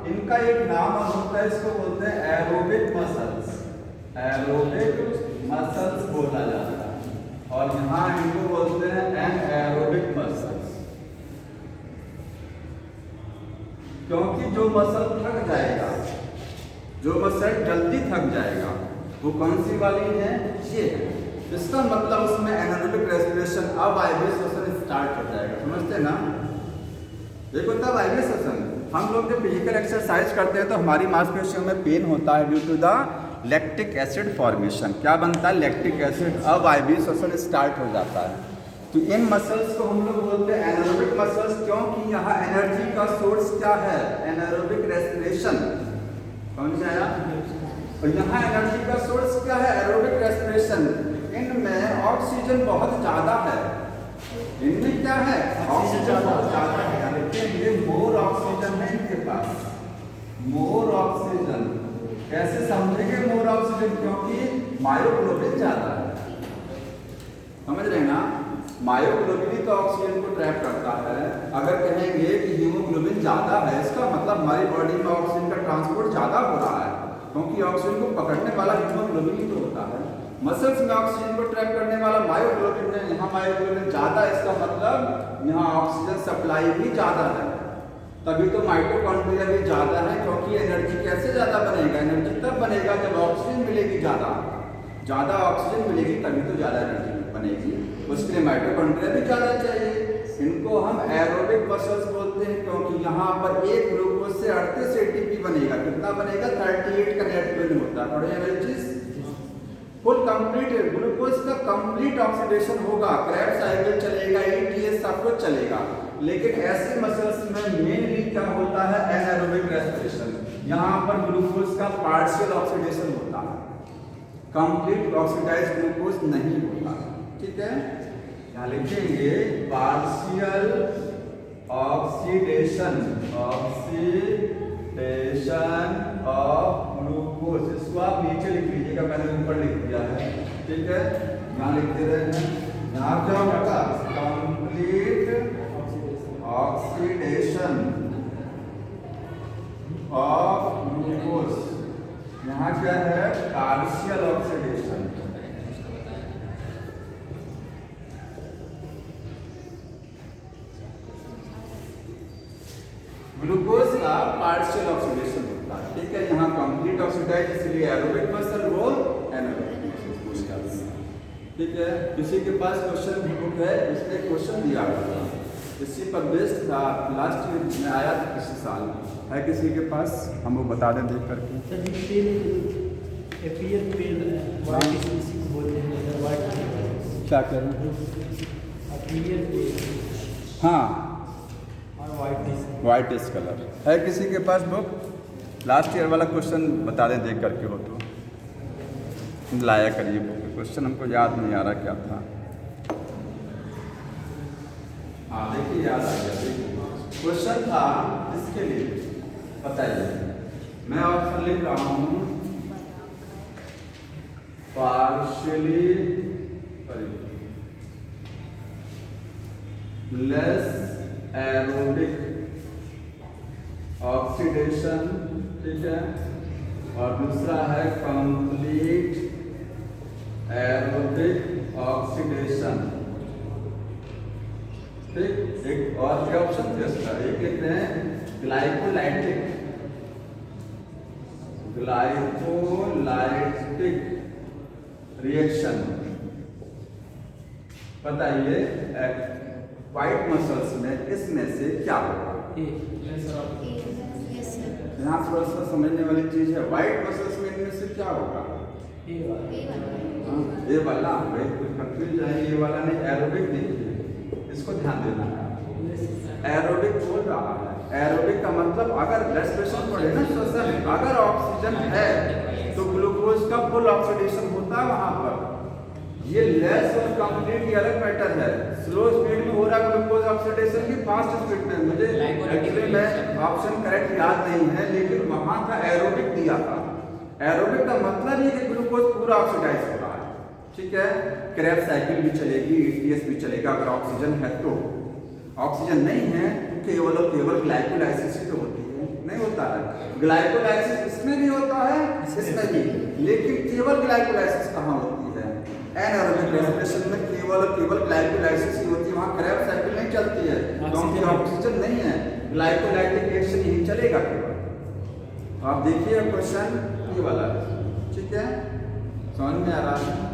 इनका एक नाम होता है, इसको बोलते हैं एरोबिक मसल्स। एरोबिक मसल्स बोला जाता है और यहाँ इनको बोलते हैं एनाएरोबिक मसल्स। क्योंकि जो मसल थक जाएगा, जो मसल जल्दी थक जाएगा, वो कौन सी वाली है? ये है। इसका मतलब उसमें एनारोबिक रेस्पिरेशन, अब वाइब्रेशन श्वसन स्टार्ट हो जाएगा, समझते ना? देखो तब वाइब्रेशन श्वसन, हम लोग जब फिजिकल एक्सरसाइज करते हैं तो हमारी मांसपेशियों में पेन होता है due to the lactic acid formation. क्या बनता है? Lactic acid. अब वाइब्रेशन श्वसन स्टार्ट हो जाता है। तो इन मसल्स को हम लोग बोलते हैं एनारोबिक मसल्स, क्योंकि यहाँ एनर्जी का सोर्स क्या है? एनारोबिक रेस्पिरेशन, समझ आया? और यहाँ एनर्जी का सोर्स क्या है? Aerobic respiration. इनमें ऑक्सीजन बहुत ज़्यादा है, इनमें क्या है? ऑक्सीजन बहुत ज़्यादा है, लेकिन ये मोर ऑक्सीजन है इनके पास, मोर ऑक्सीजन। कैसे समझेंगे मोर ऑक्सीजन? क्योंकि मायोग्लोबिन ज़्यादा है, समझ रहे ना? मायोग्लोबिन ही तो ऑक्सीजन को ट्रैप करता है। अगर कहेंगे कि हीमोग्लोबिन ज़्यादा है, इसका मतलब हमारी बॉडी में ऑक्सीजन का ट्रांसपोर्ट ज़्यादा हो रहा है, क्योंकि ऑक्सीजन को पकड़ने वाला हीमोग्लोबिन ही तो होता है। मसल्स में ऑक्सीजन को ट्रैप करने वाला मायोग्लोबिन है, यहाँ मायोग्लोबिन ज़्यादा है, इसका मतलब यहाँ ऑक्सीजन सप्लाई भी ज़्यादा है। तभी तो माइटोकॉन्ड्रिया भी ज़्यादा है, क्योंकि एनर्जी कैसे ज़्यादा बनेगा? एनर्जी तब बनेगा जब ऑक्सीजन मिलेगी, ज़्यादा ऑक्सीजन मिलेगी तभी तो ज़्यादा एनर्जी बनेगी। उसके लिए माइटोकॉन्ड्रिया भी ज़्यादा चाहिए। इनको हम एरोबिक मसल्स बोलते हैं, क्योंकि यहाँ पर एक ग्लूकोज से 38 एटीपी बनेगा। कितना बनेगा? 38 का नेट वेट होता है। थोड़ी एनर्जी फुल कंप्लीट, ग्लूकोज का कंप्लीट ऑक्सीडेशन होगा, क्रैब साइकिल चलेगा, ETS सब कुछ चलेगा। लेकिन ऐसे मसल्स में मेनली क्या होता है? Anaerobic respiration. यहाँ पर ग्लूकोज का पार्शियल ऑक्सीडेशन होता है, कंप्लीट ऑक्सीडाइज्ड ग्लूकोज नहीं होता, ठीक है? यहाँ लिखेंगे पार्शियल ऑक्सीडेशन ऑफ ग्लूकोज। इसको आप नीचे लिख लीजिएगा, मैंने ऊपर लिख दिया है, ठीक है। यहाँ लिखते रहे हैं, यहाँ क्या होगा, कंप्लीट ऑक्सीडेशन ऑफ ग्लूकोज। यहाँ क्या है, पार्शियल ऑक्सीडेशन। ग्लूकोज का पार्शियल ऑक्सीडेशन होता है, ठीक है। यहाँ कंप्लीट ऑक्सीडाइज, इसलिए एरोबिक मसल वो एनारोबिक मसल, ठीक है। किसी के पास क्वेश्चन बुक है, इसमें क्वेश्चन दिया हुआ है, इसी पर बेस्ड था, लास्ट ईयर में आया था किसी साल है, किसी के पास, हम वो बता दें देख करके। क्या कह रहे हैं, हाँ वाइट डिस्क कलर है किसी के पास बुक, लास्ट ईयर वाला क्वेश्चन बता दें देख करके हो तो लाया करिए बुक। क्वेश्चन हमको याद नहीं आ रहा क्या था। हाँ देखिए याद आ गया, देखिए क्वेश्चन था इसके लिए, बताइए। मैं ऑप्शन लिख रहा हूँ, पार्शियली लेस एरोबिक ऑक्सीडेशन, ठीक है, और दूसरा है कंप्लीट एरोबिक ऑक्सीडेशन, ठीक। एक और क्या ऑप्शन थे इसका, एक लिखते हैं ग्लाइकोलाइटिक रिएक्शन। बताइए व्हाइट मसल्स में इसमें से क्या होगा। यहाँ थोड़ा सा समझने वाली चीज है, व्हाइट मसल्स में इनमें से क्या होगा, ये वाला, भाई कोई कंफ्यूज है, ये वाला नहीं, एरोबिक देखिए, इसको ध्यान देना है। एरोबिक बोल रहा है, एरोबिक का मतलब अगर रेस्पिरेशन पड़े ना श्वसन, अगर ऑक्सीजन है तो ग्लूकोज का फुल ऑक्सीडेशन होता है वहां पर। ये लेस और कंप्लीट ये अलग मैटर है, स्लो स्पीड में हो रहा ग्लूकोज ऑक्सीडेशन की फास्ट स्पीड में, मुझे एक्चुअली में ऑप्शन करेक्ट याद नहीं है, लेकिन वहां था एरोबिक दिया था। एरोबिक का मतलब ये कि ग्लूकोज पूरा ऑक्सीडाइज हो रहा है, ठीक है। क्रेब्स साइकिल भी चलेगी, ETS भी चलेगा अगर ऑक्सीजन है तो। ऑक्सीजन नहीं है केवल और केवल ग्लाइकोलाइसिस ही तो होती है, नहीं होता है। ग्लाइकोलाइसिस इसमें भी होता है, इसमें भी, लेकिन केवल ग्लाइकोलाइसिस कहाँ होती है, एनारोबिक रेस्पिरेशन में केवल और केवल ग्लाइकोलाइसिस ही होती है, वहाँ क्रेब्स साइकिल नहीं चलती है, क्योंकि ऑक्सीजन नहीं है, ग्लाइकोलाइटिक रिएक्शन यही चलेगा केवल। आप देखिए क्वेश्चन ये वाला, ठीक है, समझ में आ रहा है।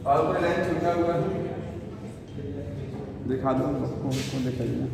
और कोई लाइन छूटा हुआ है, दिखा दो, उसको दिखाइए।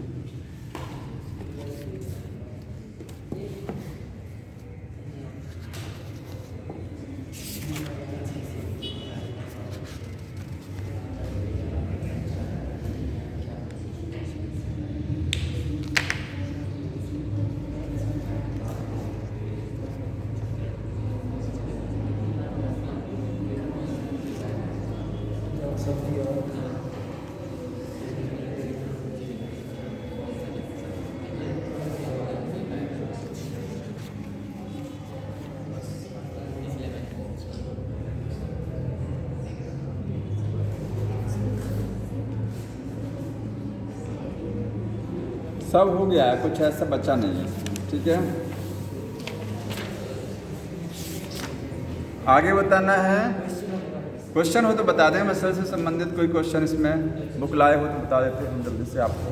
सब हो गया है, कुछ ऐसा बचा नहीं है, ठीक है। आगे बताना है, क्वेश्चन हो तो बता दें, मसल से संबंधित कोई क्वेश्चन इसमें बुक लाए हो तो बता देते हम जल्दी से आपको।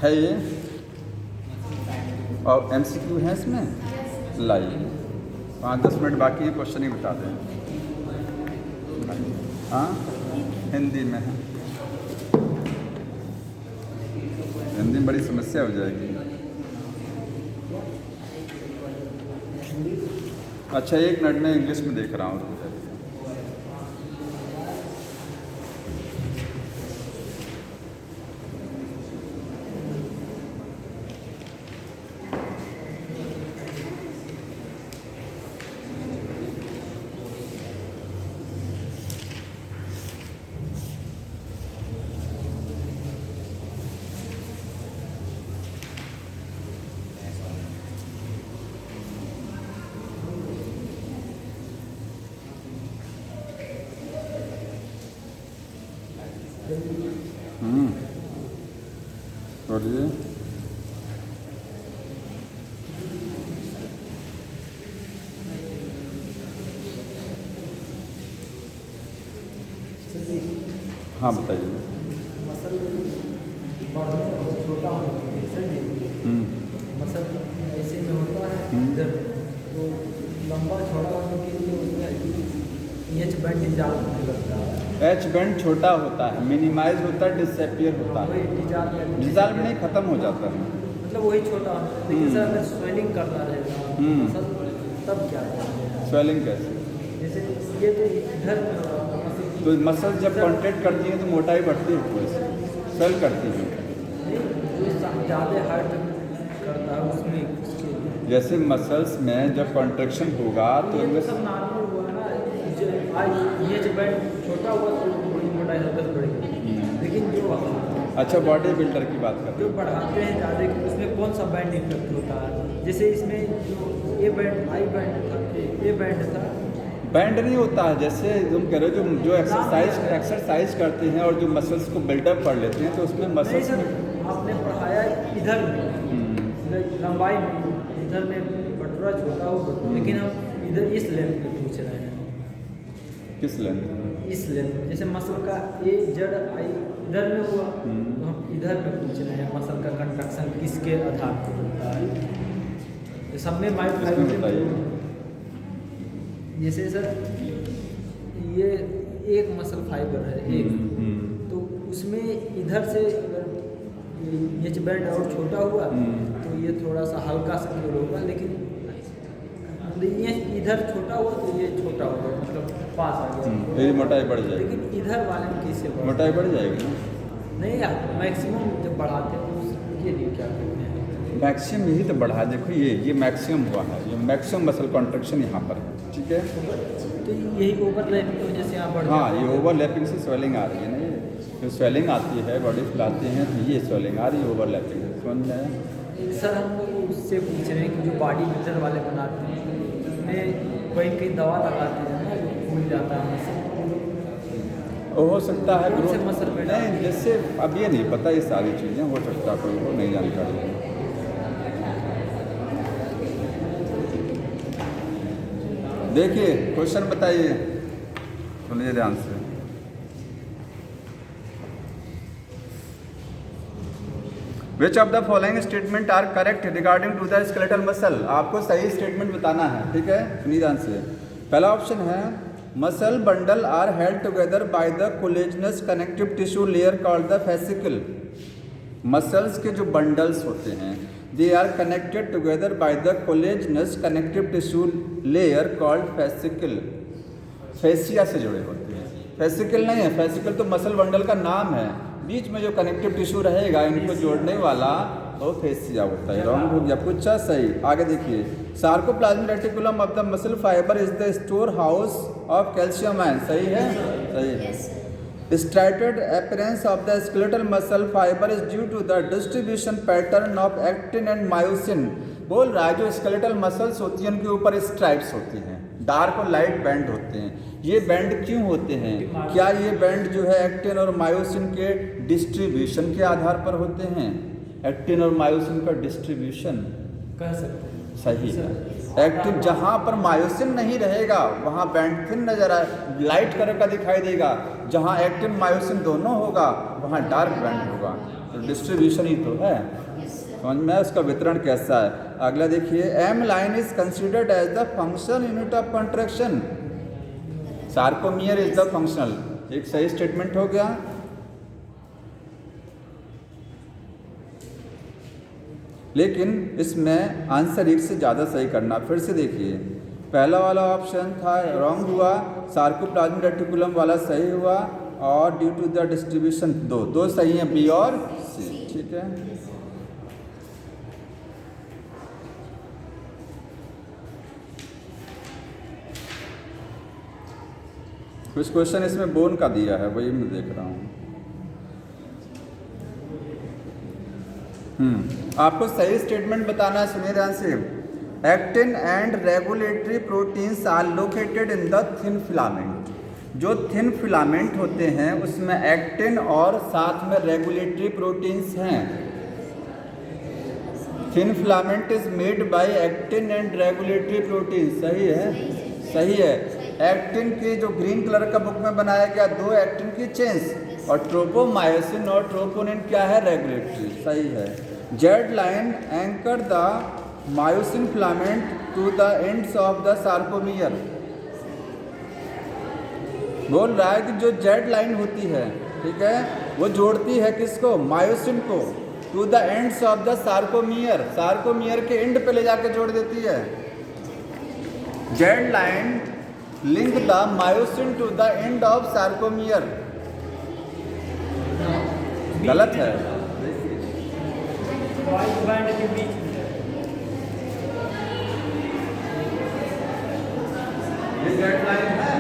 है ये और MCQ है इसमें, लाइए 5-10 मिनट बाकी है, क्वेश्चन ही बता दें। हाँ हिंदी में है, हिंदी में बड़ी समस्या हो जाएगी। अच्छा 1 मिनट में इंग्लिश में देख रहा हूँ। बोलिए। हाँ बताइए। मसल छोटा मसल ऐसे में होता है इधर, तो लंबा छोटा होने के लिए उसमें एच बैंड डिजाल होने लगता है। एच बैंड छोटा होता है, मिनिमाइज होता है, डिसअपियर होता है, वही डिजाल्व नहीं, खत्म हो जाता है। मतलब वही छोटा होता है। लेकिन सर अगर स्वेलिंग करता रहेगा मसल, तब क्या करेंगे? स्वेलिंग कैसे? जैसे ये तो इधर तो मसल जब कॉन्ट्रैक्ट करती है तो मोटाई बढ़ती है, वैसे स्वेल करती है। जो ज़्यादा हार्ड करता है उसमें उसके लिए। जैसे मसल्स में जब कॉन्ट्रैक्शन होगा तो ये इनमें सब नॉर्मल हुआ ना, ये जो बैंड छोटा हुआ तो थोड़ी मोटाई हल्का बढ़ेगी। लेकिन जो अच्छा, बॉडी बिल्डर की बात करते जो बढ़ाते हैं ज़्यादा कि उसमें कौन सा बैंड इफेक्ट होता है? जैसे इसमें जो ए बैंड आई बैंड था, ए बैंड था, बैंड नहीं होता है। जैसे तुम कह रहे हो जो एक्सरसाइज करते हैं और जो मसल्स को बिल्डअप कर लेते हैं तो उसमें नहीं मसल्स सर, आपने पढ़ाया इधर में लंबाई में, इधर में बटुरा छोटा हो, लेकिन हम इधर इस लेंथ में पूछ रहे हैं। किस लेंथ? इस लेंथ, जैसे मसल का ए जेड आई इधर में हुआ, तो हम इधर में पूछ रहे हैं मसल का कंट्रक्शन किसके आधार पर होता है। सब में माइक्रो, जैसे सर ये एक मसल फाइबर है एक, तो उसमें इधर से अगर एच बैंड और छोटा हुआ तो ये थोड़ा सा हल्का सा क्योर होगा, लेकिन ये इधर छोटा हुआ तो ये छोटा होगा, मतलब पास आ गया, ये मोटाई बढ़ जाएगी। लेकिन इधर वाले में कैसे बढ़ा? मोटाई बढ़ जाएगी ना? नहीं यार, मैक्सिमम जब बढ़ाते हैं तो उसके लिए क्या करते हैं? मैक्सिमम यही तो बढ़ा, देखो ये मैक्सिमम हुआ है, ये मैक्सिमम मसल कॉन्ट्रैक्शन यहाँ पर है, ठीक है। तो यही ओवरलैपिंग की वजह से यहाँ बढ़ हाँ, ये ओवरलैपिंग से स्वेलिंग आ रही है ना, ये जो स्वेलिंग आती है, बॉडी फुलाते हैं तो ये स्वेलिंग आ रही है ओवरलैपिंग, समझ में आया? सर हम लोग उससे पूछ रहे हैं कि जो बॉडी बिल्डर वाले बनाते हैं उसमें कहीं दवा लगाते हैं ना, जो फूल जाता है हो सकता है कौन से मसल पे नहीं, जैसे अब ये नहीं पता, ये सारी चीज़ें हो सकता है कोई को नहीं जानकारी है। देखिए क्वेश्चन बताइए, सुनिए ध्यान से। Which of the following statement are correct regarding to the skeletal muscle? आपको सही स्टेटमेंट बताना है, ठीक है, सुनिए ध्यान से। पहला ऑप्शन है muscle bundle are held together by the collagenous connective tissue layer called the fascicle. Muscles के जो बंडल्स होते हैं they are connected together by the collagenous connective tissue layer called fascicle. Fascia से जुड़े होते हैं, फेसिकल नहीं है, फेसिकल तो मसल बंडल का नाम है, बीच में जो कनेक्टिव टिश्यू रहेगा इनको जोड़ने वाला तो फेसिया होता है। रॉन्ग हो गया, पूछा सही। आगे देखिए, sarcoplasmic reticulum of the muscle fibre is the store house of calcium ion. सही है, सही है। Striated appearance of the skeletal muscle fibre is due to the distribution pattern of actin and myosin. बोल रहा है जो स्केलेटल मसल्स होती हैं उनके ऊपर स्ट्राइप्स होती हैं, डार्क और लाइट बैंड होते हैं। ये बैंड क्यों होते हैं? क्या ये बैंड जो है एक्टिन और मायोसिन के डिस्ट्रीब्यूशन के आधार पर होते हैं? एक्टिन और मायोसिन का डिस्ट्रीब्यूशन कह सकते हैं। सही है। एक्टिन जहाँ पर मायोसिन नहीं रहेगा वहाँ बैंड थिन नजर आए, लाइट कलर का दिखाई देगा। जहाँ एक्टिन मायोसिन दोनों होगा वहाँ डार्क बैंड होगा। तो डिस्ट्रीब्यूशन ही तो है, समझ में। उसका वितरण कैसा है? अगला देखिए, M line is considered as the functional unit of contraction. Sarcomere is the functional. एक सही स्टेटमेंट हो गया। लेकिन इसमें आंसर एक से ज़्यादा सही करना। फिर से देखिए, पहला वाला ऑप्शन था रॉन्ग हुआ, सार्कोप्लाज्मिक रेटिकुलम वाला सही हुआ, और ड्यू टू द डिस्ट्रीब्यूशन दो सही हैं, बी और सी, ठीक है। कुछ क्वेश्चन इसमें बोन का दिया है, वही मैं देख रहा हूँ। आपको सही स्टेटमेंट बताना है, सुनिए ध्यान से। Actin and regulatory proteins are located in the thin filament. जो थिन फिलामेंट होते हैं उसमें एक्टिन और साथ में रेगुलेटरी प्रोटीन्स हैं। Thin filament is made by actin and regulatory protein. सही है, सही है। एक्टिन की जो ग्रीन कलर का बुक में बनाया गया 2 एक्टिन की चेन्स, और ट्रोपोमायोसिन और ट्रोपोनिन क्या है, रेगुलेटरी। सही है। Z line anchor the myosin filament to the ends of the sarcomere. बोल रहा है कि जो जेड लाइन होती है, ठीक है, वो जोड़ती है किसको, मायोसिन को, to the ends of the sarcomere. Sarcomere के एंड पे ले जाके जोड़ देती है। Z line link the myosin to the end of sarcomere. गलत है। वाइट बैंड के बीच में ये जेड लाइन है,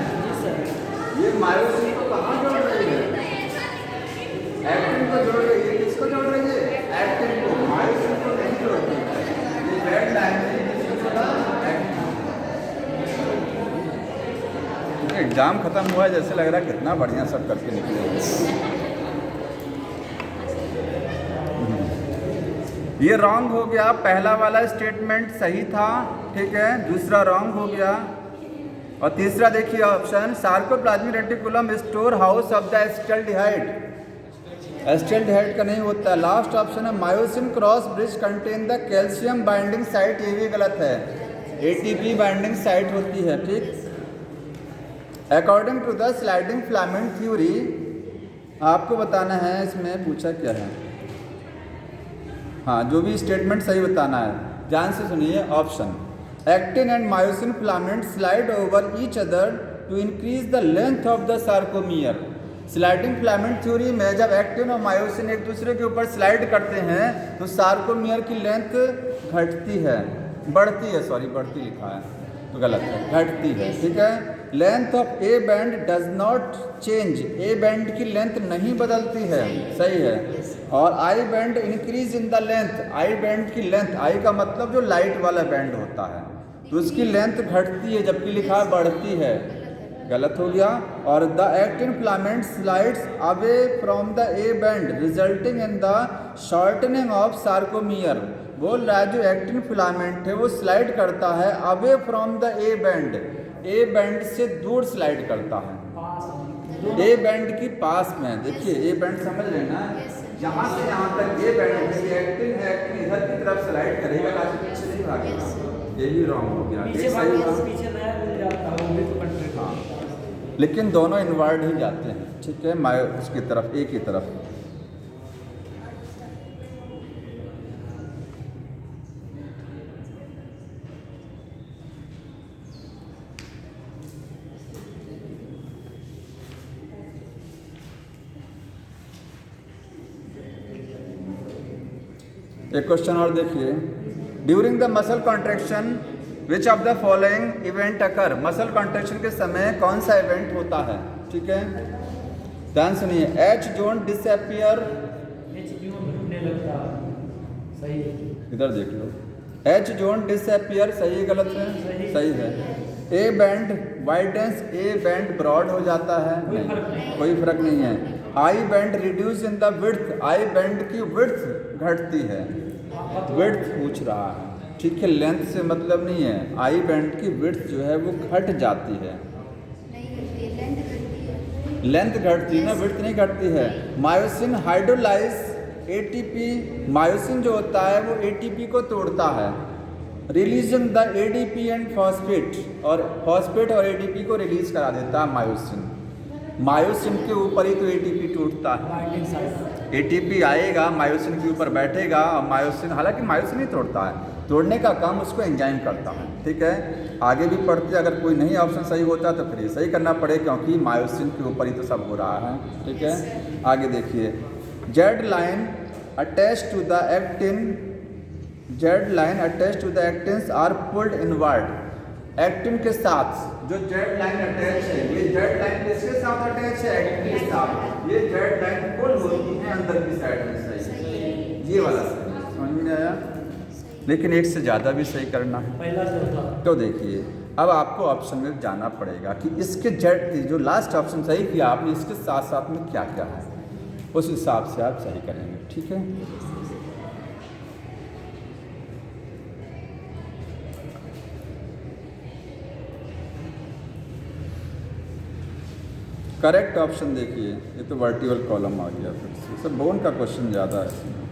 ये मायोसिन को कहाँ जोड़ रही है, एक्टिन को जोड़ रही है। किसको जोड़ रही है, एक्टिन को, मायोसिन को नहीं जोड़ती है। ये जेड लाइन है, किसको जोड़ा, एक्टिन। एग्जाम खत्म हुआ है, जैसे लग रहा है कितना बढ़िया सब करके निकले। ये रॉन्ग हो गया, पहला वाला स्टेटमेंट सही था, ठीक है, दूसरा रॉन्ग हो गया। और तीसरा देखिए option, sarcoplasmic reticulum store house of the acetaldehyde. Acetaldehyde का नहीं होता है। लास्ट ऑप्शन है myosin cross bridge contain the calcium binding site. ये भी गलत है, एटीपी बाइंडिंग साइट होती है, ठीक। According to the sliding filament theory, आपको बताना है इसमें पूछा क्या है। हाँ, जो भी स्टेटमेंट सही बताना है, ध्यान से सुनिए। Option, actin and myosin filament slide over each other to increase the length of the sarcomere. Sliding filament theory में जब एक्टिन और मायोसिन एक दूसरे के ऊपर स्लाइड करते हैं तो सार्कोमियर की लेंथ घटती है, बढ़ती है, सॉरी बढ़ती लिखा है तो गलत है, घटती है, ठीक है। Length of A band does not change. A band की लेंथ नहीं बदलती है, सही है। और I band increase in the length. I band की लेंथ, आई का मतलब जो लाइट वाला बैंड होता है, तो उसकी लेंथ घटती है, जबकि लिखा है बढ़ती है, गलत हो गया। और the actin filament slides away from the A band resulting in the shortening of sarcomere. बोल रहा है जो एक्टिन फिलामेंट है वो स्लाइड करता है away from the A band, A band से दूर स्लाइड करता है, ए बैंड की पास में। देखिए ए बैंड समझ रहे ना, यहाँ से यहाँ तक ए बैंड है, एक्टिन है, एक्टिन इधर की तरफ स्लाइड करेगा, ताकि पीछे नहीं भागेगा। ये भी रॉन्ग हो गया, पीछे नया मिल जाता है, वो भी तो कंट्री। हाँ, लेकिन दोनों इनवर्ड ही जाते हैं, ठीक है, मायो उसकी तरफ, ए की तरफ। एक क्वेश्चन और देखिए, during the muscle contraction which of the following event occur. Muscle contraction के समय कौन सा इवेंट होता है, ठीक है, ध्यान सुनिए। एच जोन डिसअपियर, सही है, इधर देख लो, एच जोन डिसअपियर, सही है, गलत है, सही है। A band widens, A band broad हो जाता है, कोई फर्क नहीं है। I band reduce in the width, I band की विड्थ घटती है, विड्थ पूछ रहा है, ठीक है, लेंथ से मतलब नहीं है। आई बैंड की विड्थ जो है वो घट जाती है, लेंथ घटती है ना, विड्थ नहीं घटती है। मायोसिन हाइड्रोलाइज एटीपी, मायोसिन जो होता है वो एटीपी को तोड़ता है, releasing the ADP and phosphate, और फॉस्फेट और एडीपी को रिलीज करा देता है मायोसिन। मायोसिन के ऊपर ही तो एटीपी टूटता है, एटीपी आएगा मायोसिन के ऊपर बैठेगा, और मायोसिन, हालांकि मायोसिन ही तोड़ता है, तोड़ने का काम उसको एंजाइम करता है, ठीक है। आगे भी पढ़ते, अगर कोई नहीं ऑप्शन सही होता तो फिर ये सही करना पड़े, क्योंकि मायोसिन के ऊपर ही तो सब हो रहा है, ठीक है। आगे देखिए, Z line attach to the actin, Z line attach to the actins are pulled inward. Actin के साथ जो जेड लाइन अटैच है, ये जेड लाइन किसके साथ अटैच है, एक्टिन के साथ। ये जेड लाइन पुल होती है अंदर की साइड में, सही, ये वाला समझ में आया। लेकिन एक से ज़्यादा भी सही करना है, पहला जो था। तो देखिए, अब आपको ऑप्शन में जाना पड़ेगा कि इसके जेड जो लास्ट ऑप्शन सही किया आपने, इसके साथ साथ में क्या क्या है, उस हिसाब से आप सही करेंगे। ठीक है, करेक्ट ऑप्शन देखिए, ये तो वर्टिकल कॉलम आ गया फिर से, सब बोन का क्वेश्चन ज़्यादा है इसमें।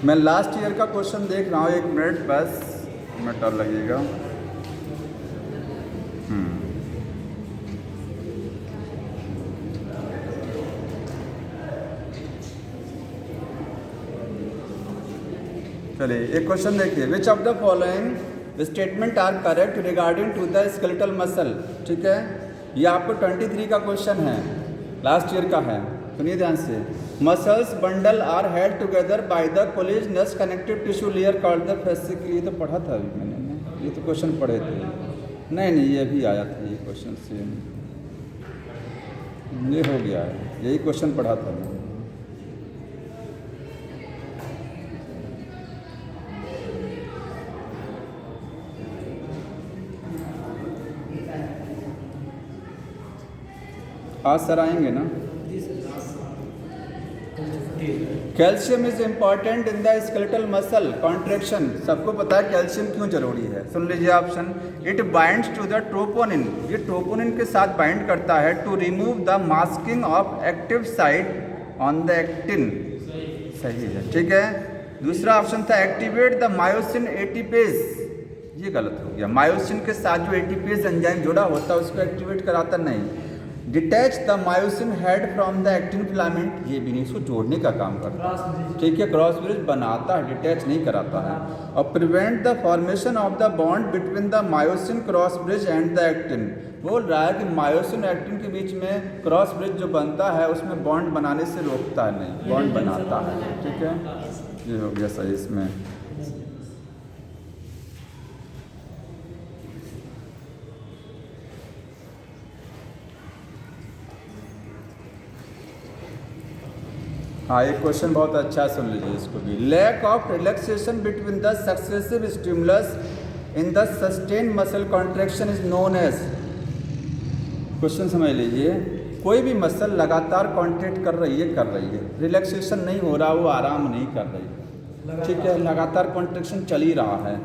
मैं लास्ट ईयर का क्वेश्चन देख रहा हूँ, 1 मिनट बस, मिनट और लगेगा। चलिए एक क्वेश्चन देखिए, which of the following statement are correct regarding to the skeletal muscle. ठीक है, ये आपको 23 का क्वेश्चन है, लास्ट ईयर का है, सुनिए ध्यान से। Muscles bundle are held together by the collagenous connective tissue layer called the fascicle. ये तो पढ़ा था अभी मैंने, ये तो क्वेश्चन पढ़े थे। नहीं ये भी आया था, ये क्वेश्चन सेम, ये हो गया है, यही क्वेश्चन पढ़ा था मैंने। आज सर आएंगे ना। Calcium is important in the skeletal muscle contraction. सबको पता है कैल्शियम क्यों जरूरी है, सुन लीजिए option. It binds to the troponin, ये ट्रोपोनिन के साथ बाइंड करता है to remove the masking of active site on the actin. सही है, ठीक है। दूसरा ऑप्शन था एक्टिवेट द मायोसिन एटीपेज, ये गलत हो गया। मायोसिन के साथ जो एटीपेज एंजाइम जुड़ा होता है उसको एक्टिवेट कराता नहीं। Detach the myosin head from the actin filament, ये भी नहीं, इसको जोड़ने का काम करता है। ठीक है, क्रॉस ब्रिज बनाता है, डिटैच नहीं कराता है। और prevent the formation of the bond between the myosin cross bridge and the actin. बोल रहा है कि मायोसिन एक्टिन के बीच में क्रॉस ब्रिज जो बनता है उसमें बॉन्ड बनाने से रोकता है, नहीं बॉन्ड बनाता है। ठीक है, ये हो गया सही इसमें। हाँ, एक क्वेश्चन बहुत अच्छा, सुन लीजिए इसको भी। Lack of relaxation between the successive stimulus in the sustain muscle contraction is known as. Question समझ लीजिए, कोई भी मसल लगातार कॉन्ट्रैक्ट कर रही है, रिलैक्सेशन नहीं हो रहा, वो आराम नहीं कर रही, ठीक है, लगातार कॉन्ट्रैक्शन चल ही रहा है,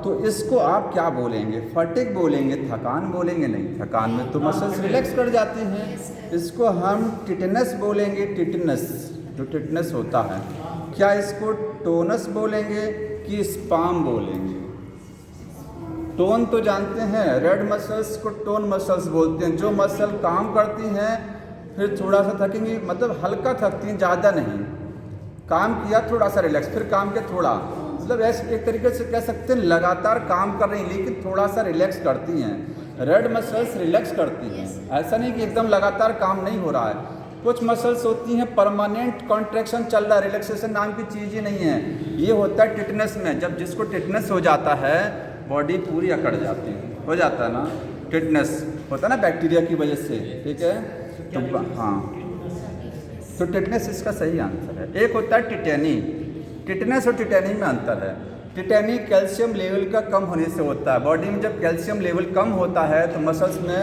तो इसको आप क्या बोलेंगे? फटिग बोलेंगे, थकान बोलेंगे? नहीं, थकान में तो मसल्स रिलैक्स कर जाती हैं। इसको हम टिटनस बोलेंगे, टिटनस, जो टिटनस होता है। क्या इसको टोनस बोलेंगे कि स्पाम बोलेंगे? टोन तो जानते हैं, रेड मसल्स को टोन मसल्स बोलते हैं। जो मसल काम करती हैं फिर थोड़ा सा थकेंगी, मतलब हल्का थकती हैं, ज़्यादा नहीं। काम किया थोड़ा सा रिलैक्स, फिर काम किया थोड़ा, मतलब ऐसे एक तरीके से कह सकते हैं लगातार काम कर रही हैं लेकिन थोड़ा सा रिलैक्स करती हैं। रेड मसल्स रिलैक्स करती हैं, ऐसा नहीं कि एकदम लगातार काम नहीं हो रहा है। कुछ मसल्स होती हैं परमानेंट कॉन्ट्रैक्शन चल रहा है, रिलैक्सेशन नाम की चीज़ ही नहीं है। ये होता है टिटनस में, जब जिसको टिटनस हो जाता है बॉडी पूरी अकड़ जाती है, हो जाता है ना, टिटनस होता है ना बैक्टीरिया की वजह से, ठीक है। तो हाँ, तो टिटनस इसका सही आंसर है। एक होता है टिटेनी, टिटनस और टिटेनी में अंतर है। टिटेनी कैल्शियम लेवल का कम होने से होता है। बॉडी में जब कैल्शियम लेवल कम होता है तो मसल्स में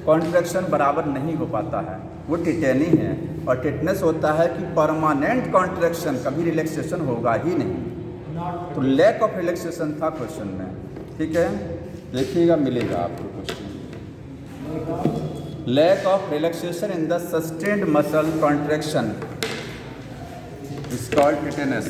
कॉन्ट्रैक्शन बराबर नहीं हो पाता है, वो टिटेनी है। और टिटनस होता है कि परमानेंट कॉन्ट्रैक्शन, कभी रिलैक्सेशन होगा ही नहीं। तो लैक ऑफ रिलैक्सेशन था क्वेश्चन में, ठीक है, देखिएगा मिलेगा आपको question. Lack of relaxation in the sustained muscle contraction is called tetanus.